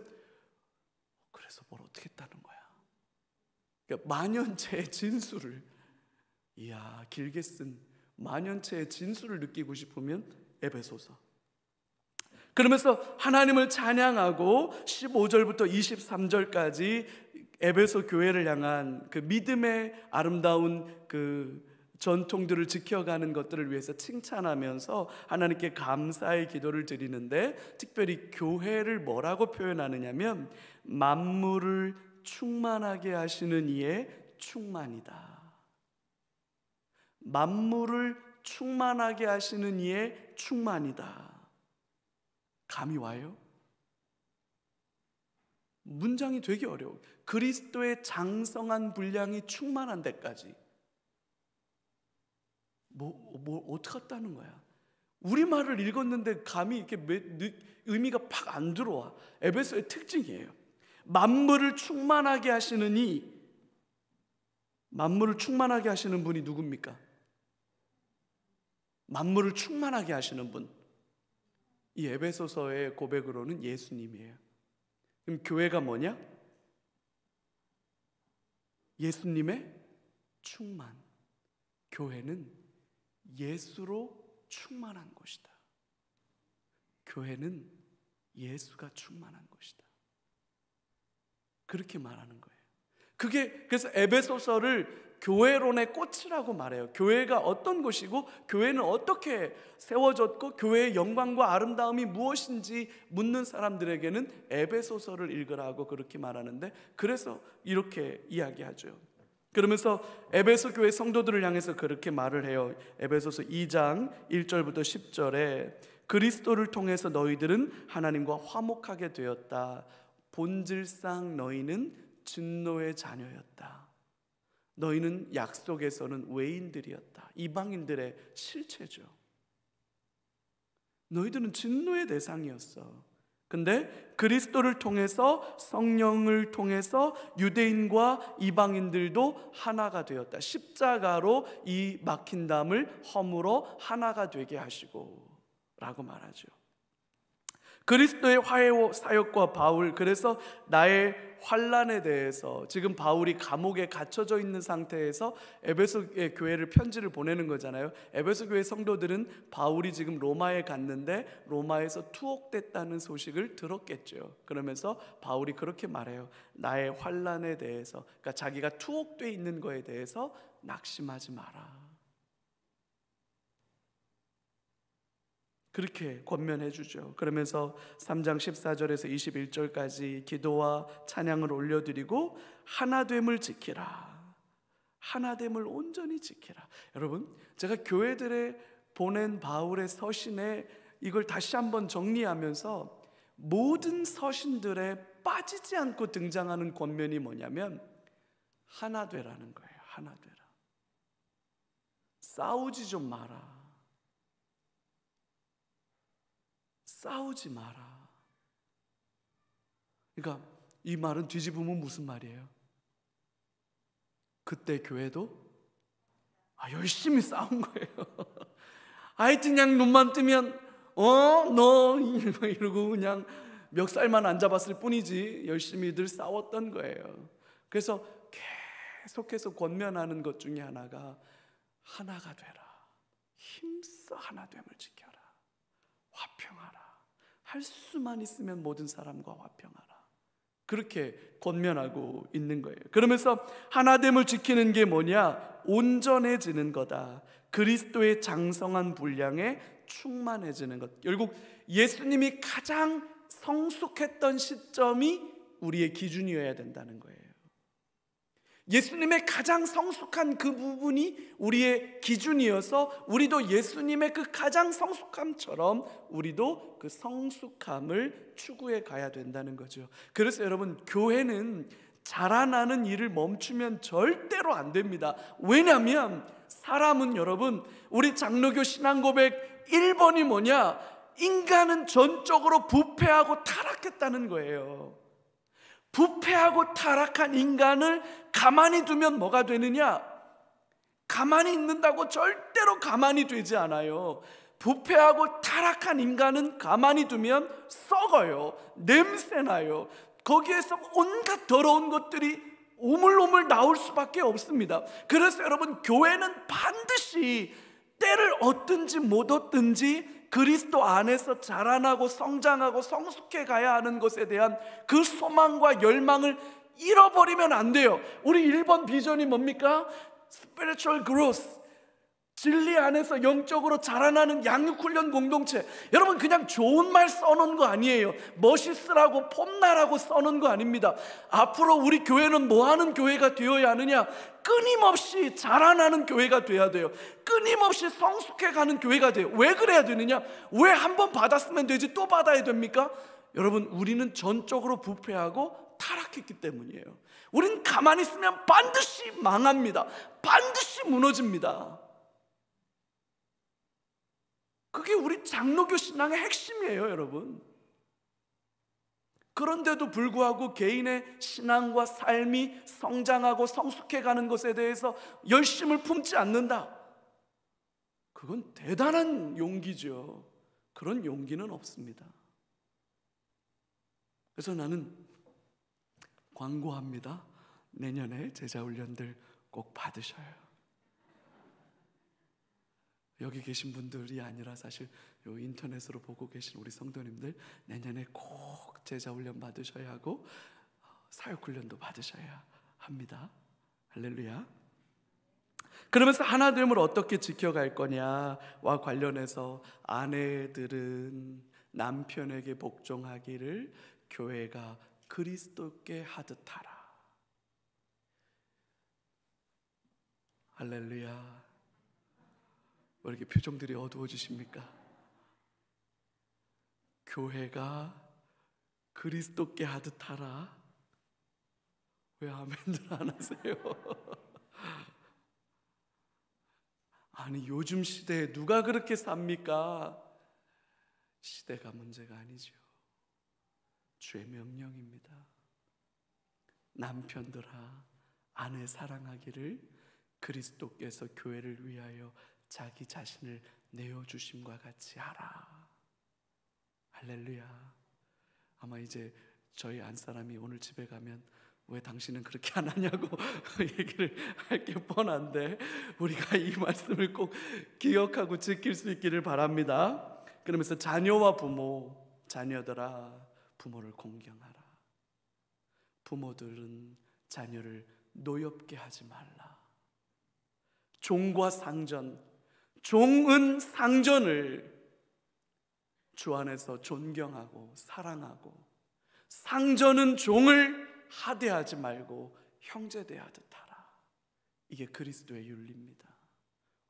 뭘 어떻게 따는 거야. 그러니까 만연체의 진수를, 이야, 길게 쓴 만연체의 진수를 느끼고 싶으면 에베소서. 그러면서 하나님을 찬양하고 15절부터 23절까지 에베소 교회를 향한 그 믿음의 아름다운 그 전통들을 지켜가는 것들을 위해서 칭찬하면서 하나님께 감사의 기도를 드리는데, 특별히 교회를 뭐라고 표현하느냐면 만물을 충만하게 하시는 이의 충만이다. 만물을 충만하게 하시는 이의 충만이다. 감이 와요? 문장이 되게 어려워. 그리스도의 장성한 분량이 충만한 데까지. 어떻게 했다는 거야? 우리말을 읽었는데 감이 이렇게 의미가 팍 안 들어와. 에베소의 특징이에요. 만물을 충만하게 하시는 만물을 충만하게 하시는 분이 누굽니까? 만물을 충만하게 하시는 분, 이 에베소서의 고백으로는 예수님이에요. 그럼 교회가 뭐냐? 예수님의 충만. 교회는 예수로 충만한 곳이다. 교회는 예수가 충만한 곳이다. 그렇게 말하는 거예요. 그래서 에베소서를 교회론의 꽃이라고 말해요. 교회가 어떤 곳이고 교회는 어떻게 세워졌고 교회의 영광과 아름다움이 무엇인지 묻는 사람들에게는 에베소서를 읽으라고 그렇게 말하는데, 그래서 이렇게 이야기하죠. 그러면서 에베소 교회 성도들을 향해서 그렇게 말을 해요. 에베소서 2장 1절부터 10절에 그리스도를 통해서 너희들은 하나님과 화목하게 되었다. 본질상 너희는 진노의 자녀였다. 너희는 약속에서는 외인들이었다. 이방인들의 실체죠. 너희들은 진노의 대상이었어. 근데 그리스도를 통해서, 성령을 통해서 유대인과 이방인들도 하나가 되었다. 십자가로 이 막힌 담을 허물어 하나가 되게 하시고 라고 말하죠. 그리스도의 화해 사역과 바울, 그래서 나의 환난에 대해서, 지금 바울이 감옥에 갇혀져 있는 상태에서 에베소의 교회를 편지를 보내는 거잖아요. 에베소 교회 성도들은 바울이 지금 로마에 갔는데 로마에서 투옥됐다는 소식을 들었겠죠. 그러면서 바울이 그렇게 말해요. 나의 환난에 대해서, 그러니까 자기가 투옥돼 있는 거에 대해서 낙심하지 마라. 그렇게 권면해 주죠. 그러면서 3장 14절에서 21절까지 기도와 찬양을 올려드리고 하나됨을 지키라. 하나됨을 온전히 지키라. 여러분, 제가 교회들에 보낸 바울의 서신에 이걸 다시 한번 정리하면서 모든 서신들에 빠지지 않고 등장하는 권면이 뭐냐면 하나 되라는 거예요. 하나 되라. 싸우지 좀 마라. 싸우지 마라. 그러니까 이 말은 뒤집으면 무슨 말이에요? 그때 교회도 열심히 싸운 거예요. 하여튼 그냥 눈만 뜨면 너 이러고 그냥 멱살만 안 잡았을 뿐이지 열심히들 싸웠던 거예요. 그래서 계속해서 권면하는 것 중에 하나가 하나가 되라. 힘써 하나됨을 지켜라. 화평하라. 할 수만 있으면 모든 사람과 화평하라. 그렇게 권면하고 있는 거예요. 그러면서 하나됨을 지키는 게 뭐냐? 온전해지는 거다. 그리스도의 장성한 분량에 충만해지는 것. 결국 예수님이 가장 성숙했던 시점이 우리의 기준이어야 된다는 거예요. 예수님의 가장 성숙한 그 부분이 우리의 기준이어서 우리도 예수님의 그 가장 성숙함처럼 우리도 그 성숙함을 추구해 가야 된다는 거죠. 그래서 여러분, 교회는 자라나는 일을 멈추면 절대로 안 됩니다. 왜냐하면 사람은, 여러분, 우리 장로교 신앙고백 1번이 뭐냐? 인간은 전적으로 부패하고 타락했다는 거예요. 부패하고 타락한 인간을 가만히 두면 뭐가 되느냐? 가만히 있는다고 절대로 가만히 되지 않아요. 부패하고 타락한 인간은 가만히 두면 썩어요. 냄새나요. 거기에서 온갖 더러운 것들이 오물오물 나올 수밖에 없습니다. 그래서 여러분, 교회는 반드시 때를 얻든지 못 얻든지 그리스도 안에서 자라나고 성장하고 성숙해 가야 하는 것에 대한 그 소망과 열망을 잃어버리면 안 돼요. 우리 1번 비전이 뭡니까? Spiritual growth, 진리 안에서 영적으로 자라나는 양육훈련 공동체. 여러분, 그냥 좋은 말 써놓은 거 아니에요. 멋있으라고 폼나라고 써놓은 거 아닙니다. 앞으로 우리 교회는 뭐하는 교회가 되어야 하느냐? 끊임없이 자라나는 교회가 돼야 돼요. 끊임없이 성숙해가는 교회가 돼요. 왜 그래야 되느냐? 왜 한 번 받았으면 되지 또 받아야 됩니까? 여러분, 우리는 전적으로 부패하고 타락했기 때문이에요. 우리는 가만히 있으면 반드시 망합니다. 반드시 무너집니다. 그게 우리 장로교 신앙의 핵심이에요, 여러분. 그런데도 불구하고 개인의 신앙과 삶이 성장하고 성숙해가는 것에 대해서 열심을 품지 않는다. 그건 대단한 용기죠. 그런 용기는 없습니다. 그래서 나는 광고합니다. 내년에 제자훈련들 꼭 받으셔요. 여기 계신 분들이 아니라 사실 요 인터넷으로 보고 계신 우리 성도님들, 내년에 꼭 제자훈련 받으셔야 하고 사역훈련도 받으셔야 합니다. 할렐루야. 그러면서 하나됨을 어떻게 지켜갈 거냐와 관련해서 아내들은 남편에게 복종하기를 교회가 그리스도께 하듯 하라. 할렐루야. 왜 이렇게 표정들이 어두워지십니까? 교회가 그리스도께 하듯 하라. 왜 아멘들 안 하세요? 아니, 요즘 시대에 누가 그렇게 삽니까? 시대가 문제가 아니죠. 주의 명령입니다. 남편들아, 아내 사랑하기를 그리스도께서 교회를 위하여 자기 자신을 내어주심과 같이 하라. 할렐루야. 아마 이제 저희 안사람이 오늘 집에 가면 왜 당신은 그렇게 안 하냐고 얘기를 할 게 뻔한데, 우리가 이 말씀을 꼭 기억하고 지킬 수 있기를 바랍니다. 그러면서 자녀와 부모, 자녀들아 부모를 공경하라. 부모들은 자녀를 노엽게 하지 말라. 종과 상전, 종은 상전을 주 안에서 존경하고 사랑하고, 상전은 종을 하대하지 말고 형제대하듯 하라. 이게 그리스도의 윤리입니다.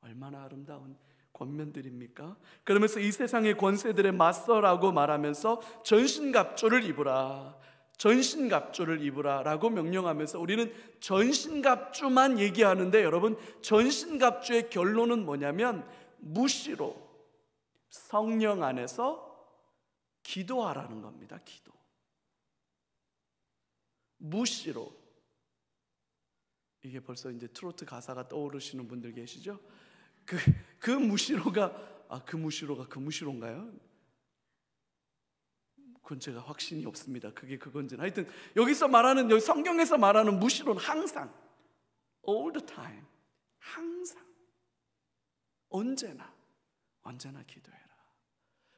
얼마나 아름다운 권면들입니까? 그러면서 이 세상의 권세들에 맞서라고 말하면서 전신갑주를 입으라, 전신갑주를 입으라 라고 명령하면서 우리는 전신갑주만 얘기하는데, 여러분, 전신갑주의 결론은 뭐냐면 무시로 성령 안에서 기도하라는 겁니다. 기도. 무시로. 이게 벌써 이제 트로트 가사가 떠오르시는 분들 계시죠? 그 무시로가 그 무시로인가요? 그건 제가 확신이 없습니다. 그게 그건지는. 하여튼 여기서 말하는, 여기 성경에서 말하는 무시로는 항상, all the time, 항상, 언제나 기도해라.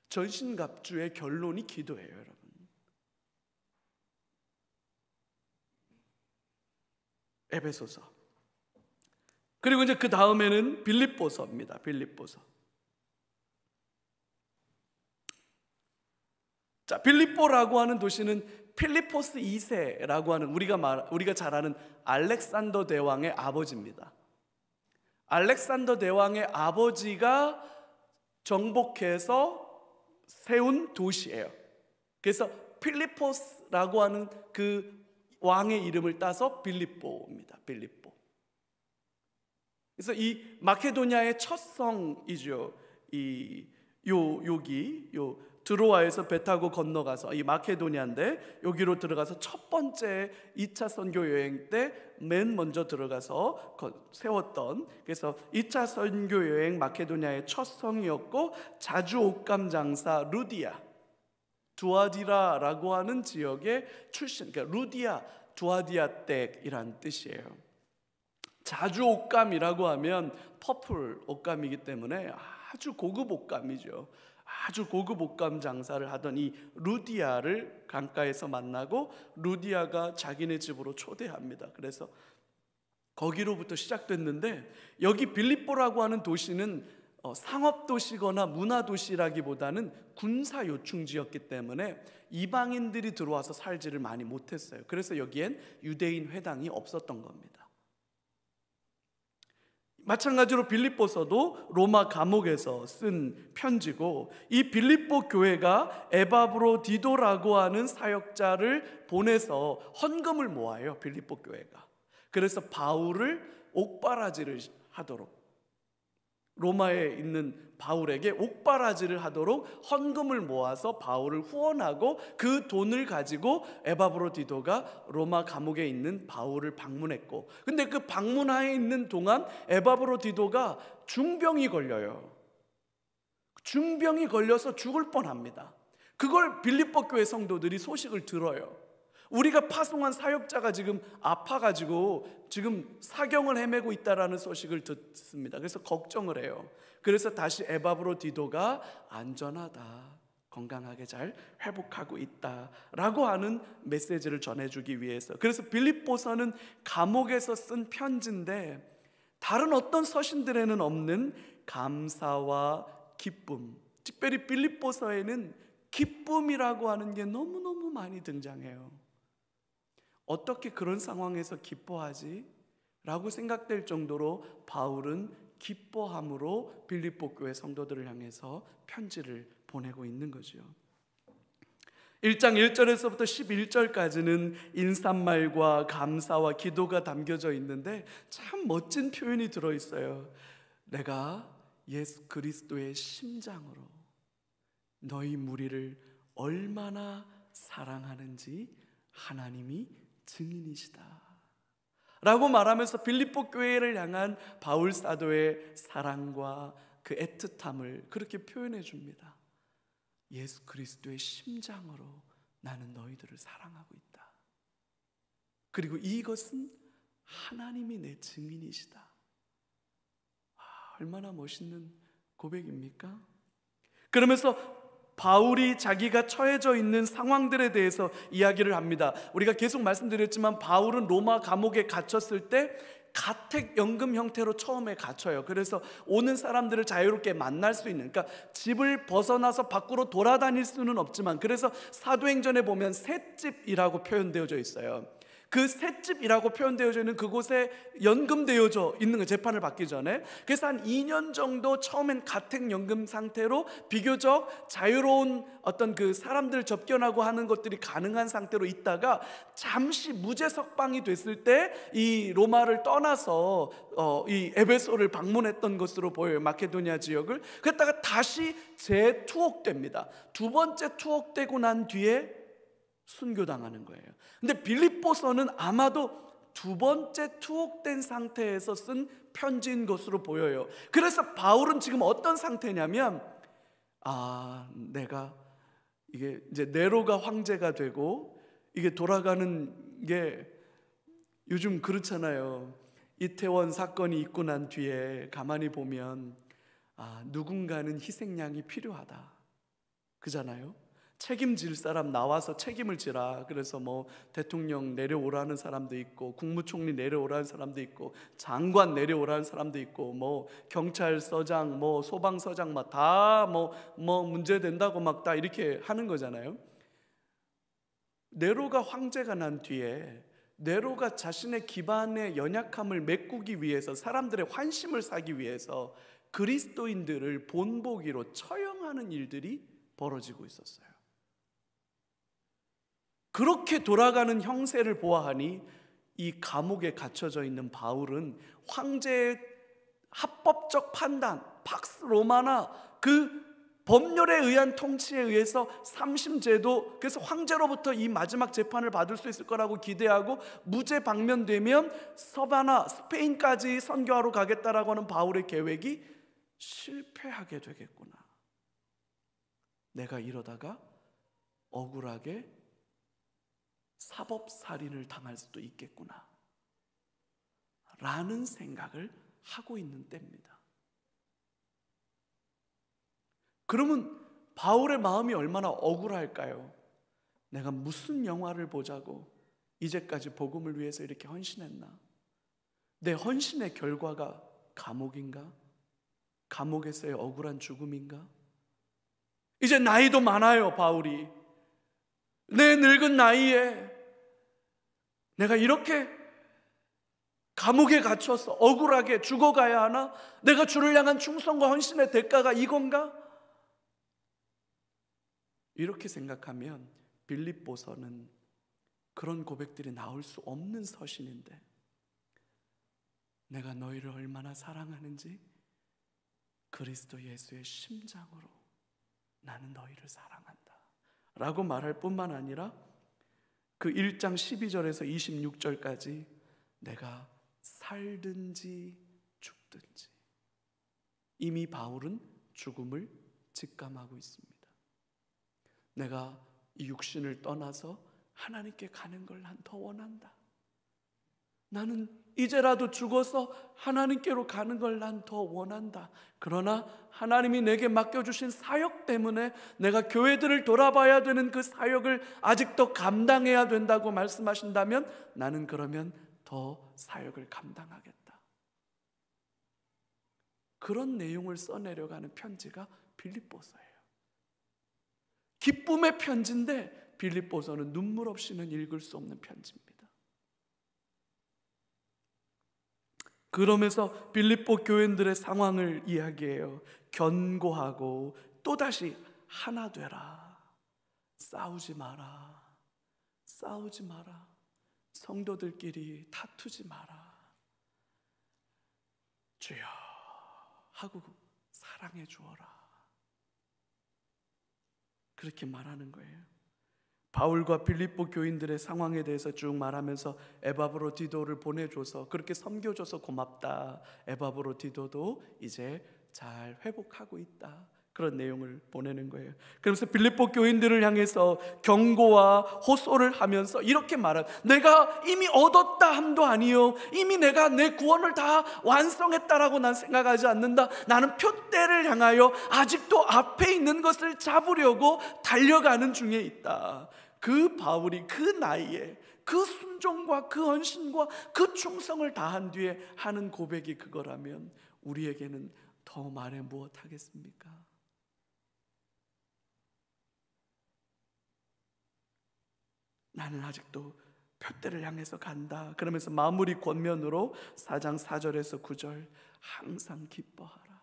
전신갑주의 결론이 기도예요, 여러분. 에베소서. 그리고 이제 그 다음에는 빌립보서입니다. 빌립보서. 자, 빌립보라고 하는 도시는 필리포스 2세라고 하는 우리가 잘 아는 알렉산더 대왕의 아버지입니다. 알렉산더 대왕의 아버지가 정복해서 세운 도시예요. 그래서 필리포스라고 하는 그 왕의 이름을 따서 빌립보입니다. 빌립보. 그래서 이 마케도니아의 첫 성이죠. 여기 드로아에서 배 타고 건너가서 이 마케도니아인데 여기로 들어가서 첫 번째 2차 선교 여행 때 맨 먼저 들어가서 세웠던, 그래서 2차 선교 여행 마케도니아의 첫 성이었고, 자주 옷감 장사 루디아, 두아디라라고 하는 지역의 출신, 그러니까 루디아, 두아디아 댁이란 뜻이에요. 자주 옷감이라고 하면 퍼플 옷감이기 때문에 아주 고급 옷감이죠. 아주 고급 옷감 장사를 하던 이 루디아를 강가에서 만나고 루디아가 자기네 집으로 초대합니다. 그래서 거기로부터 시작됐는데, 여기 빌립보라고 하는 도시는 상업도시거나 문화도시라기보다는 군사 요충지였기 때문에 이방인들이 들어와서 살지를 많이 못했어요. 그래서 여기엔 유대인 회당이 없었던 겁니다. 마찬가지로 빌립보서도 로마 감옥에서 쓴 편지고, 이 빌립보 교회가 에바브로디도라고 하는 사역자를 보내서 헌금을 모아요. 빌립보 교회가. 그래서 바울을 옥바라지를 하도록, 로마에 있는 바울에게 옥바라지를 하도록 헌금을 모아서 바울을 후원하고, 그 돈을 가지고 에바브로디도가 로마 감옥에 있는 바울을 방문했고, 근데 그 방문하에 있는 동안 에바브로디도가 중병이 걸려요. 중병이 걸려서 죽을 뻔합니다. 그걸 빌립보 교회 성도들이 소식을 들어요. 우리가 파송한 사역자가 지금 아파가지고 지금 사경을 헤매고 있다라는 소식을 듣습니다. 그래서 걱정을 해요. 그래서 다시 에바브로디도가 안전하다, 건강하게 잘 회복하고 있다라고 하는 메시지를 전해주기 위해서. 그래서 빌립보서는 감옥에서 쓴 편지인데, 다른 어떤 서신들에는 없는 감사와 기쁨, 특별히 빌립보서에는 기쁨이라고 하는 게 너무너무 많이 등장해요. 어떻게 그런 상황에서 기뻐하지? 라고 생각될 정도로 바울은 기뻐함으로 빌립보 교회 성도들을 향해서 편지를 보내고 있는 거죠. 1장 1절에서부터 11절까지는 인사말과 감사와 기도가 담겨져 있는데 참 멋진 표현이 들어있어요. 내가 예수 그리스도의 심장으로 너희 무리를 얼마나 사랑하는지 하나님이 증인이시다 라고 말하면서 빌립보 교회를 향한 바울 사도의 사랑과 그 애틋함을 그렇게 표현해 줍니다. 예수 그리스도의 심장으로 나는 너희들을 사랑하고 있다. 그리고 이것은 하나님이 내 증인이시다. 얼마나 멋있는 고백입니까? 그러면서 바울이 자기가 처해져 있는 상황들에 대해서 이야기를 합니다. 우리가 계속 말씀드렸지만 바울은 로마 감옥에 갇혔을 때 가택연금 형태로 처음에 갇혀요. 그래서 오는 사람들을 자유롭게 만날 수 있는, 그러니까 집을 벗어나서 밖으로 돌아다닐 수는 없지만, 그래서 사도행전에 보면 셋집이라고 표현되어져 있어요. 그 셋집이라고 표현되어져 있는 그곳에 연금되어져 있는 거예요. 재판을 받기 전에. 그래서 한 2년 정도 처음엔 가택연금 상태로 비교적 자유로운 어떤 그 사람들 접견하고 하는 것들이 가능한 상태로 있다가 잠시 무죄 석방이 됐을 때 이 로마를 떠나서 이 에베소를 방문했던 것으로 보여요. 마케도니아 지역을. 그랬다가 다시 재투옥됩니다. 두 번째 투옥되고 난 뒤에 순교당하는 거예요. 근데 빌립보서는 아마도 두 번째 투옥된 상태에서 쓴 편지인 것으로 보여요. 그래서 바울은 지금 어떤 상태냐면, 내가 이게 이제 네로가 황제가 되고 이게 돌아가는 게 요즘 그렇잖아요. 이태원 사건이 있고 난 뒤에 가만히 보면 누군가는 희생양이 필요하다 그잖아요. 책임질 사람 나와서 책임을 지라. 그래서 뭐 대통령 내려오라는 사람도 있고, 국무총리 내려오라는 사람도 있고, 장관 내려오라는 사람도 있고, 뭐 경찰서장, 뭐 소방서장 막 다 뭐 문제 된다고 막 다 이렇게 하는 거잖아요. 네로가 황제가 난 뒤에 네로가 자신의 기반의 연약함을 메꾸기 위해서, 사람들의 환심을 사기 위해서 그리스도인들을 본보기로 처형하는 일들이 벌어지고 있었어요. 그렇게 돌아가는 형세를 보아하니 이 감옥에 갇혀져 있는 바울은 황제의 합법적 판단, 팍스 로마나 그 법률에 의한 통치에 의해서 삼심제도, 그래서 황제로부터 이 마지막 재판을 받을 수 있을 거라고 기대하고 무죄 방면되면 서바나 스페인까지 선교하러 가겠다라고 하는 바울의 계획이 실패하게 되겠구나. 내가 이러다가 억울하게 사법살인을 당할 수도 있겠구나 라는 생각을 하고 있는 때입니다. 그러면 바울의 마음이 얼마나 억울할까요? 내가 무슨 영화를 보자고 이제까지 복음을 위해서 이렇게 헌신했나? 내 헌신의 결과가 감옥인가? 감옥에서의 억울한 죽음인가? 이제 나이도 많아요, 바울이. 내 늙은 나이에 내가 이렇게 감옥에 갇혀서 억울하게 죽어가야 하나? 내가 주를 향한 충성과 헌신의 대가가 이건가? 이렇게 생각하면 빌립보서는 그런 고백들이 나올 수 없는 서신인데, 내가 너희를 얼마나 사랑하는지 그리스도 예수의 심장으로 나는 너희를 사랑한다 라고 말할 뿐만 아니라 그 1장 12절에서 26절까지 내가 살든지 죽든지, 이미 바울은 죽음을 직감하고 있습니다. 내가 이 육신을 떠나서 하나님께 가는 걸 난 더 원한다. 나는 이제라도 죽어서 하나님께로 가는 걸 난 더 원한다. 그러나 하나님이 내게 맡겨주신 사역 때문에 내가 교회들을 돌아봐야 되는 그 사역을 아직도 감당해야 된다고 말씀하신다면 나는 그러면 더 사역을 감당하겠다. 그런 내용을 써내려가는 편지가 빌립보서예요. 기쁨의 편지인데 빌립보서는 눈물 없이는 읽을 수 없는 편지입니다. 그러면서 빌립보 교인들의 상황을 이야기해요. 견고하고 또다시 하나 되라. 싸우지 마라. 싸우지 마라. 성도들끼리 다투지 마라. 주여 하고 사랑해 주어라. 그렇게 말하는 거예요. 바울과 빌립보 교인들의 상황에 대해서 쭉 말하면서 에바브로디도를 보내줘서 그렇게 섬겨줘서 고맙다. 에바브로디도도 이제 잘 회복하고 있다. 그런 내용을 보내는 거예요. 그러면서 빌립보 교인들을 향해서 경고와 호소를 하면서 이렇게 말한, 내가 이미 얻었다 함도 아니요, 이미 내가 내 구원을 다 완성했다라고 난 생각하지 않는다. 나는 표대를 향하여 아직도 앞에 있는 것을 잡으려고 달려가는 중에 있다. 그 바울이 그 나이에 그 순종과 그 헌신과 그 충성을 다한 뒤에 하는 고백이 그거라면 우리에게는 더 말해 무엇 하겠습니까? 나는 아직도 표대를 향해서 간다. 그러면서 마무리 권면으로 4장 4절에서 9절 항상 기뻐하라.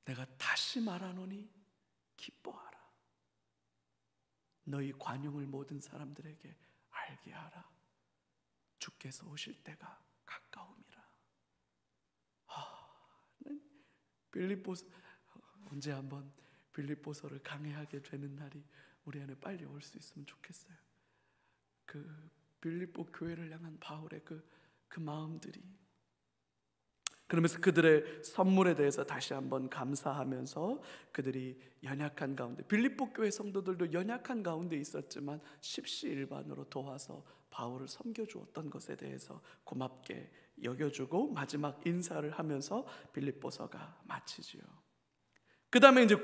내가 다시 말하노니 기뻐하라. 너희 관용을 모든 사람들에게 알게 하라. 주께서 오실 때가 가까움이라. 빌립보서 언제 한번 빌립보서를 강해하게 되는 날이 우리 안에 빨리 올 수 있으면 좋겠어요. 그 빌립보 교회를 향한 바울의 그 마음들이, 그러면서 그들의 선물에 대해서 다시 한번 감사하면서 그들이 연약한 가운데, 빌립보 교회 성도들도 연약한 가운데 있었지만 십시일반으로 도와서 바울을 섬겨주었던 것에 대해서 고맙게 여겨주고 마지막 인사를 하면서 빌립보서가 마치지요. 그 다음에 이제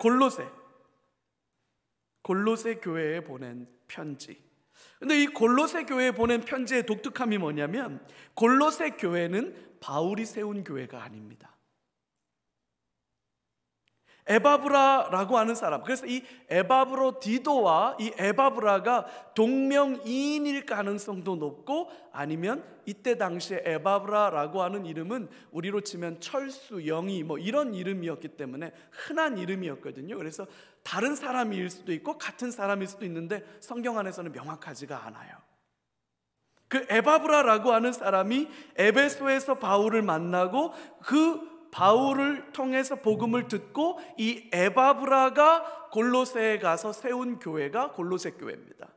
골로새 교회에 보낸 편지. 근데 이 골로새 교회에 보낸 편지의 독특함이 뭐냐면, 골로새 교회는 바울이 세운 교회가 아닙니다. 에바브라라고 하는 사람, 그래서 이 에바브로디도와 이 에바브라가 동명이인일 가능성도 높고, 아니면 이때 당시에 에바브라라고 하는 이름은 우리로 치면 철수, 영희 뭐 이런 이름이었기 때문에 흔한 이름이었거든요. 그래서 다른 사람일 수도 있고 같은 사람일 수도 있는데 성경 안에서는 명확하지가 않아요. 그 에바브라라고 하는 사람이 에베소에서 바울을 만나고 그 바울을 통해서 복음을 듣고 이 에바브라가 골로새에 가서 세운 교회가 골로새 교회입니다.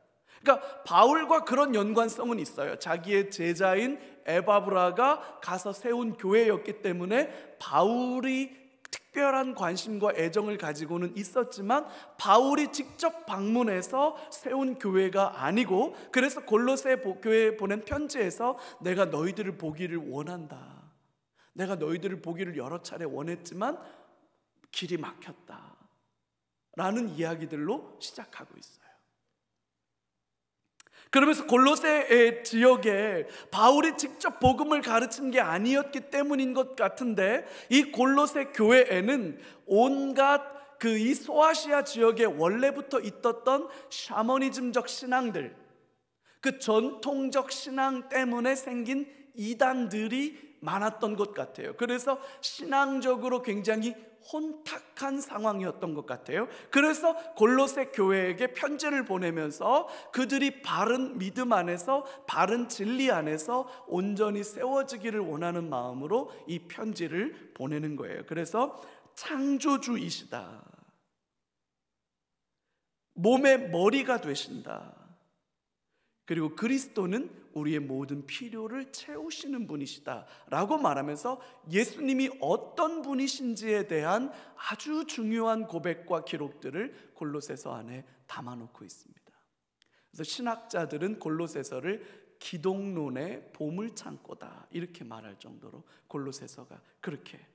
그러니까 바울과 그런 연관성은 있어요. 자기의 제자인 에바브라가 가서 세운 교회였기 때문에 바울이 특별한 관심과 애정을 가지고는 있었지만 바울이 직접 방문해서 세운 교회가 아니고, 그래서 골로새 교회에 보낸 편지에서 내가 너희들을 보기를 원한다, 내가 너희들을 보기를 여러 차례 원했지만 길이 막혔다 라는 이야기들로 시작하고 있어요. 그러면서 골로새 지역에 바울이 직접 복음을 가르친 게 아니었기 때문인 것 같은데, 이 골로새 교회에는 온갖 이 소아시아 지역에 원래부터 있었던 샤머니즘적 신앙들, 그 전통적 신앙 때문에 생긴 이단들이 많았던 것 같아요. 그래서 신앙적으로 굉장히 혼탁한 상황이었던 것 같아요. 그래서 골로새 교회에게 편지를 보내면서 그들이 바른 믿음 안에서, 바른 진리 안에서 온전히 세워지기를 원하는 마음으로 이 편지를 보내는 거예요. 그래서 창조주이시다, 몸의 머리가 되신다, 그리고 그리스도는 우리의 모든 필요를 채우시는 분이시다 라고 말하면서 예수님이 어떤 분이신지에 대한 아주 중요한 고백과 기록들을 골로새서 안에 담아놓고 있습니다. 그래서 신학자들은 골로새서를 기독론의 보물창고다 이렇게 말할 정도로 골로새서가 그렇게,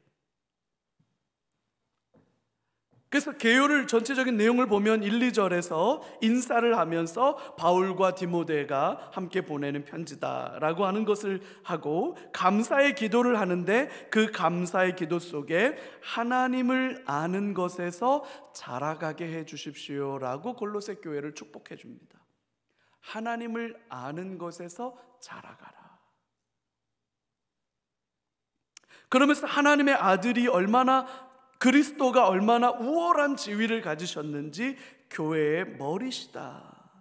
그래서 개요를 전체적인 내용을 보면 1, 2절에서 인사를 하면서 바울과 디모데가 함께 보내는 편지다라고 하는 것을 하고, 감사의 기도를 하는데 그 감사의 기도 속에 하나님을 아는 것에서 자라가게 해 주십시오라고 골로새 교회를 축복해 줍니다. 하나님을 아는 것에서 자라가라. 그러면서 하나님의 아들이 그리스도가 얼마나 우월한 지위를 가지셨는지 교회의 머리시다.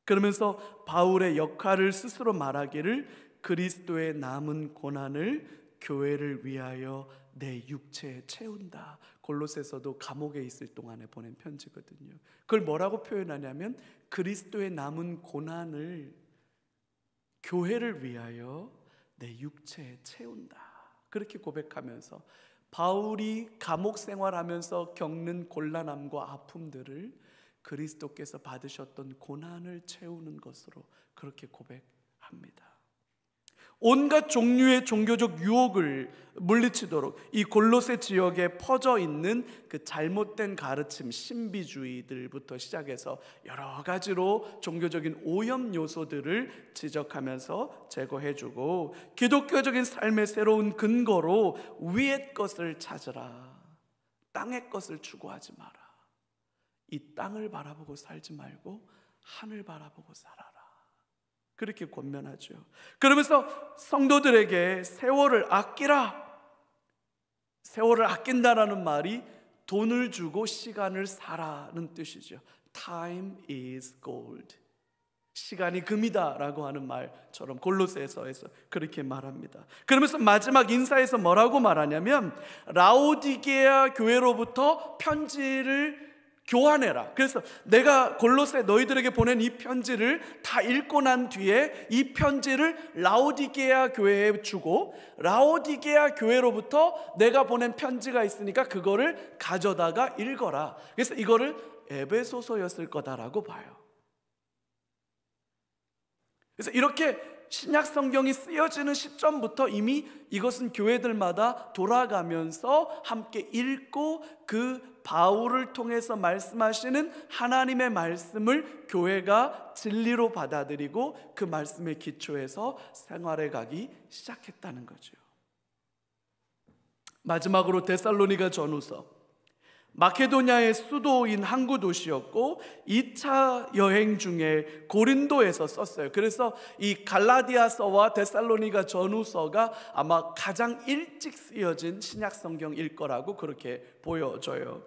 그러면서 바울의 역할을 스스로 말하기를 그리스도의 남은 고난을 교회를 위하여 내 육체에 채운다. 골로새서도 감옥에 있을 동안에 보낸 편지거든요. 그걸 뭐라고 표현하냐면 그리스도의 남은 고난을 교회를 위하여 내 육체에 채운다. 그렇게 고백하면서 바울이 감옥 생활하면서 겪는 곤란함과 아픔들을 그리스도께서 받으셨던 고난을 채우는 것으로 그렇게 고백합니다. 온갖 종류의 종교적 유혹을 물리치도록 이 골로새 지역에 퍼져 있는 그 잘못된 가르침, 신비주의들부터 시작해서 여러 가지로 종교적인 오염 요소들을 지적하면서 제거해주고, 기독교적인 삶의 새로운 근거로 위의 것을 찾으라, 땅의 것을 추구하지 마라, 이 땅을 바라보고 살지 말고 하늘 바라보고 살아라, 그렇게 권면하죠. 그러면서 성도들에게 세월을 아끼라, 세월을 아낀다라는 말이 돈을 주고 시간을 사라는 뜻이죠. Time is gold, 시간이 금이다 라고 하는 말처럼 골로새서에서 그렇게 말합니다. 그러면서 마지막 인사에서 뭐라고 말하냐면 라오디게아 교회로부터 편지를 교환해라. 그래서 내가 골로새 너희들에게 보낸 이 편지를 다 읽고 난 뒤에 이 편지를 라오디게아 교회에 주고, 라오디게아 교회로부터 내가 보낸 편지가 있으니까 그거를 가져다가 읽어라. 그래서 이거를 에베소서였을 거다라고 봐요. 그래서 이렇게 신약 성경이 쓰여지는 시점부터 이미 이것은 교회들마다 돌아가면서 함께 읽고 그 바울을 통해서 말씀하시는 하나님의 말씀을 교회가 진리로 받아들이고 그 말씀에 기초해서 생활해 가기 시작했다는 거죠. 마지막으로 데살로니가 전후서, 마케도냐의 수도인 항구 도시였고 2차 여행 중에 고린도에서 썼어요. 그래서 이 갈라디아서와 데살로니가 전후서가 아마 가장 일찍 쓰여진 신약 성경일 거라고 그렇게 보여져요.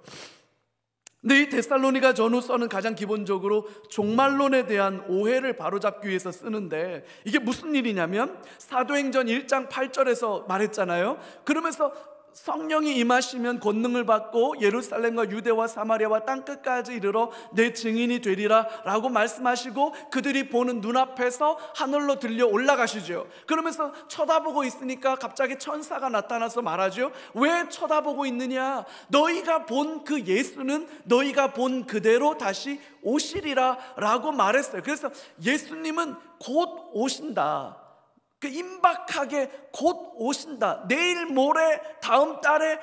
근데 이 데살로니가 전후서는 가장 기본적으로 종말론에 대한 오해를 바로잡기 위해서 쓰는데, 이게 무슨 일이냐면 사도행전 1장 8절에서 말했잖아요. 그러면서 성령이 임하시면 권능을 받고 예루살렘과 유대와 사마리아와 땅끝까지 이르러 내 증인이 되리라 라고 말씀하시고, 그들이 보는 눈앞에서 하늘로 들려 올라가시죠. 그러면서 쳐다보고 있으니까 갑자기 천사가 나타나서 말하죠. 왜 쳐다보고 있느냐? 너희가 본 그 예수는 너희가 본 그대로 다시 오시리라 라고 말했어요. 그래서 예수님은 곧 오신다, 그 임박하게 곧 오신다, 내일 모레 다음 달에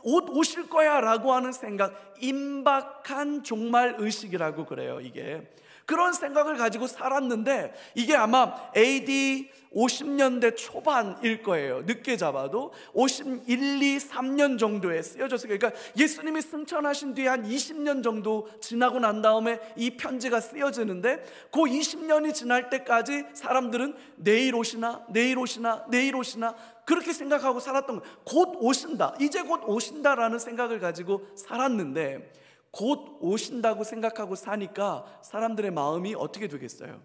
오실 거야 라고 하는 생각, 임박한 종말의식이라고 그래요. 이게 그런 생각을 가지고 살았는데, 이게 아마 AD 50년대 초반일 거예요. 늦게 잡아도 51, 2, 3년 정도에 쓰여졌어요. 그러니까 예수님이 승천하신 뒤에 한 20년 정도 지나고 난 다음에 이 편지가 쓰여지는데, 그 20년이 지날 때까지 사람들은 내일 오시나 내일 오시나 내일 오시나 그렇게 생각하고 살았던 거예요. 곧 오신다, 이제 곧 오신다라는 생각을 가지고 살았는데, 곧 오신다고 생각하고 사니까 사람들의 마음이 어떻게 되겠어요?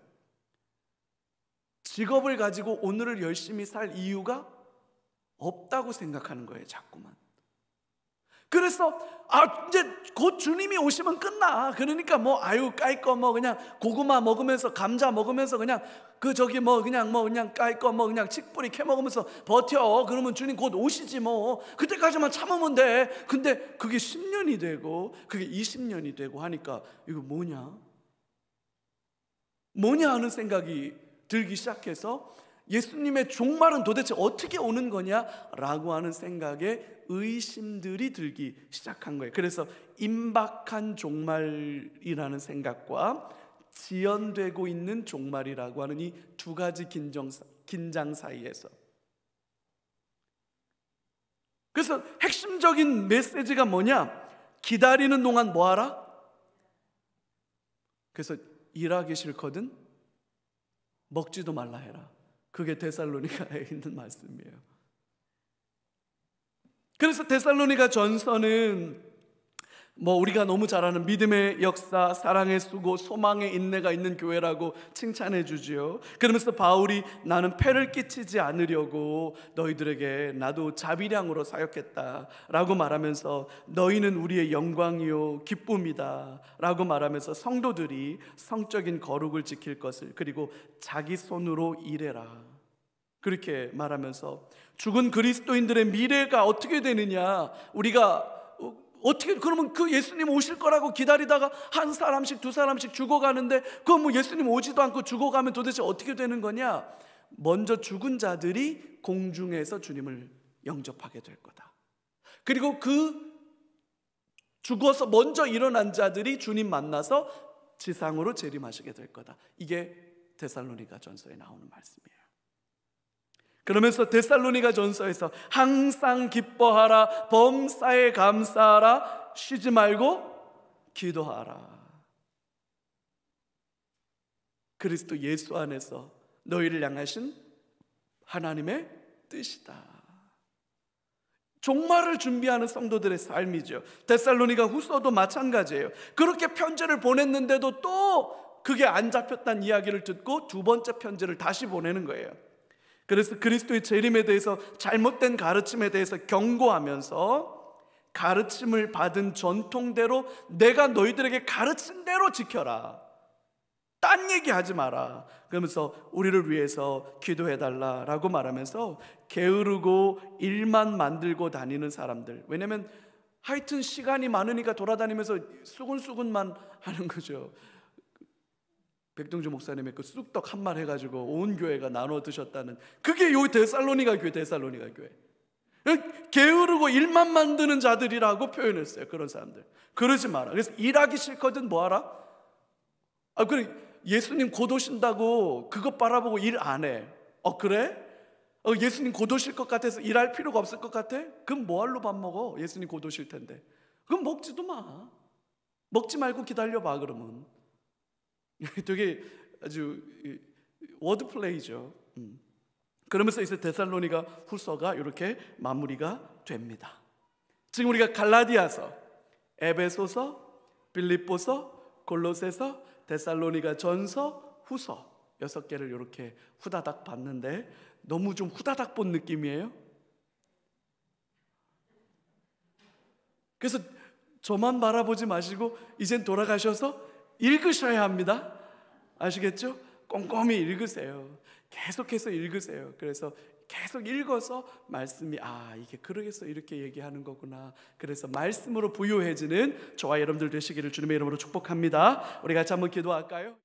직업을 가지고 오늘을 열심히 살 이유가 없다고 생각하는 거예요, 자꾸만. 그래서 이제 곧 주님이 오시면 끝나. 그러니까 까이 거 그냥 고구마 먹으면서 감자 먹으면서 그냥 그냥 까이 거 그냥 칡뿌리 캐 먹으면서 버텨. 그러면 주님 곧 오시지 그때까지만 참으면 돼. 근데 그게 10년이 되고 그게 20년이 되고 하니까 이거 뭐냐 하는 생각이 들기 시작해서, 예수님의 종말은 도대체 어떻게 오는 거냐라고 하는 생각에 의심들이 들기 시작한 거예요. 그래서 임박한 종말이라는 생각과 지연되고 있는 종말이라고 하는 이 두 가지 긴장 사이에서, 그래서 핵심적인 메시지가 뭐냐? 기다리는 동안 뭐하라? 그래서 일하기 싫거든 먹지도 말라 해라. 그게 데살로니가에 있는 말씀이에요. 그래서 데살로니가 전서는 우리가 너무 잘 아는 믿음의 역사, 사랑의 수고, 소망의 인내가 있는 교회라고 칭찬해 주지요. 그러면서 바울이 나는 폐를 끼치지 않으려고 너희들에게 나도 자비량으로 사역했다 라고 말하면서, 너희는 우리의 영광이요 기쁨이다 라고 말하면서 성도들이 성적인 거룩을 지킬 것을, 그리고 자기 손으로 일해라 그렇게 말하면서, 죽은 그리스도인들의 미래가 어떻게 되느냐, 우리가 어떻게, 그러면 그 예수님 오실 거라고 기다리다가 한 사람씩 두 사람씩 죽어가는데, 그건 예수님 오지도 않고 죽어가면 도대체 어떻게 되는 거냐? 먼저 죽은 자들이 공중에서 주님을 영접하게 될 거다. 그리고 그 죽어서 먼저 일어난 자들이 주님 만나서 지상으로 재림하시게 될 거다. 이게 데살로니가 전서에 나오는 말씀이에요. 그러면서 데살로니가 전서에서 항상 기뻐하라, 범사에 감사하라, 쉬지 말고 기도하라. 그리스도 예수 안에서 너희를 향하신 하나님의 뜻이다. 종말을 준비하는 성도들의 삶이죠. 데살로니가 후서도 마찬가지예요. 그렇게 편지를 보냈는데도 또 그게 안 잡혔다는 이야기를 듣고 두 번째 편지를 다시 보내는 거예요. 그래서 그리스도의 재림에 대해서, 잘못된 가르침에 대해서 경고하면서, 가르침을 받은 전통대로 내가 너희들에게 가르친 대로 지켜라, 딴 얘기하지 마라, 그러면서 우리를 위해서 기도해달라라고 말하면서, 게으르고 일만 만들고 다니는 사람들, 왜냐면 하여튼 시간이 많으니까 돌아다니면서 수근수근만 하는 거죠. 백동주 목사님의 그 쑥떡 한 말 해가지고 온 교회가 나눠 드셨다는, 그게 요 데살로니가 교회. 게으르고 일만 만드는 자들이라고 표현했어요. 그런 사람들 그러지 마라. 그래서 일하기 싫거든 뭐하라? 그래 예수님 곧 오신다고 그것 바라보고 일 안 해. 그래? 예수님 곧 오실 것 같아서 일할 필요가 없을 것 같아? 그럼 뭐할로 밥 먹어? 예수님 곧 오실 텐데. 그럼 먹지도 마. 먹지 말고 기다려봐 그러면. 되게 아주 워드 플레이죠. 그러면서 이제 데살로니가 후서가 이렇게 마무리가 됩니다. 지금 우리가 갈라디아서, 에베소서, 빌립보서, 골로새서, 데살로니가 전서, 후서 6개를 이렇게 후다닥 봤는데 너무 좀 후다닥 본 느낌이에요. 그래서 저만 바라보지 마시고 이젠 돌아가셔서 읽으셔야 합니다. 아시겠죠? 꼼꼼히 읽으세요. 계속해서 읽으세요. 그래서 계속 읽어서 말씀이 이게 그러겠어 이렇게 얘기하는 거구나. 그래서 말씀으로 부유해지는 저와 여러분들 되시기를 주님의 이름으로 축복합니다. 우리 같이 한번 기도할까요?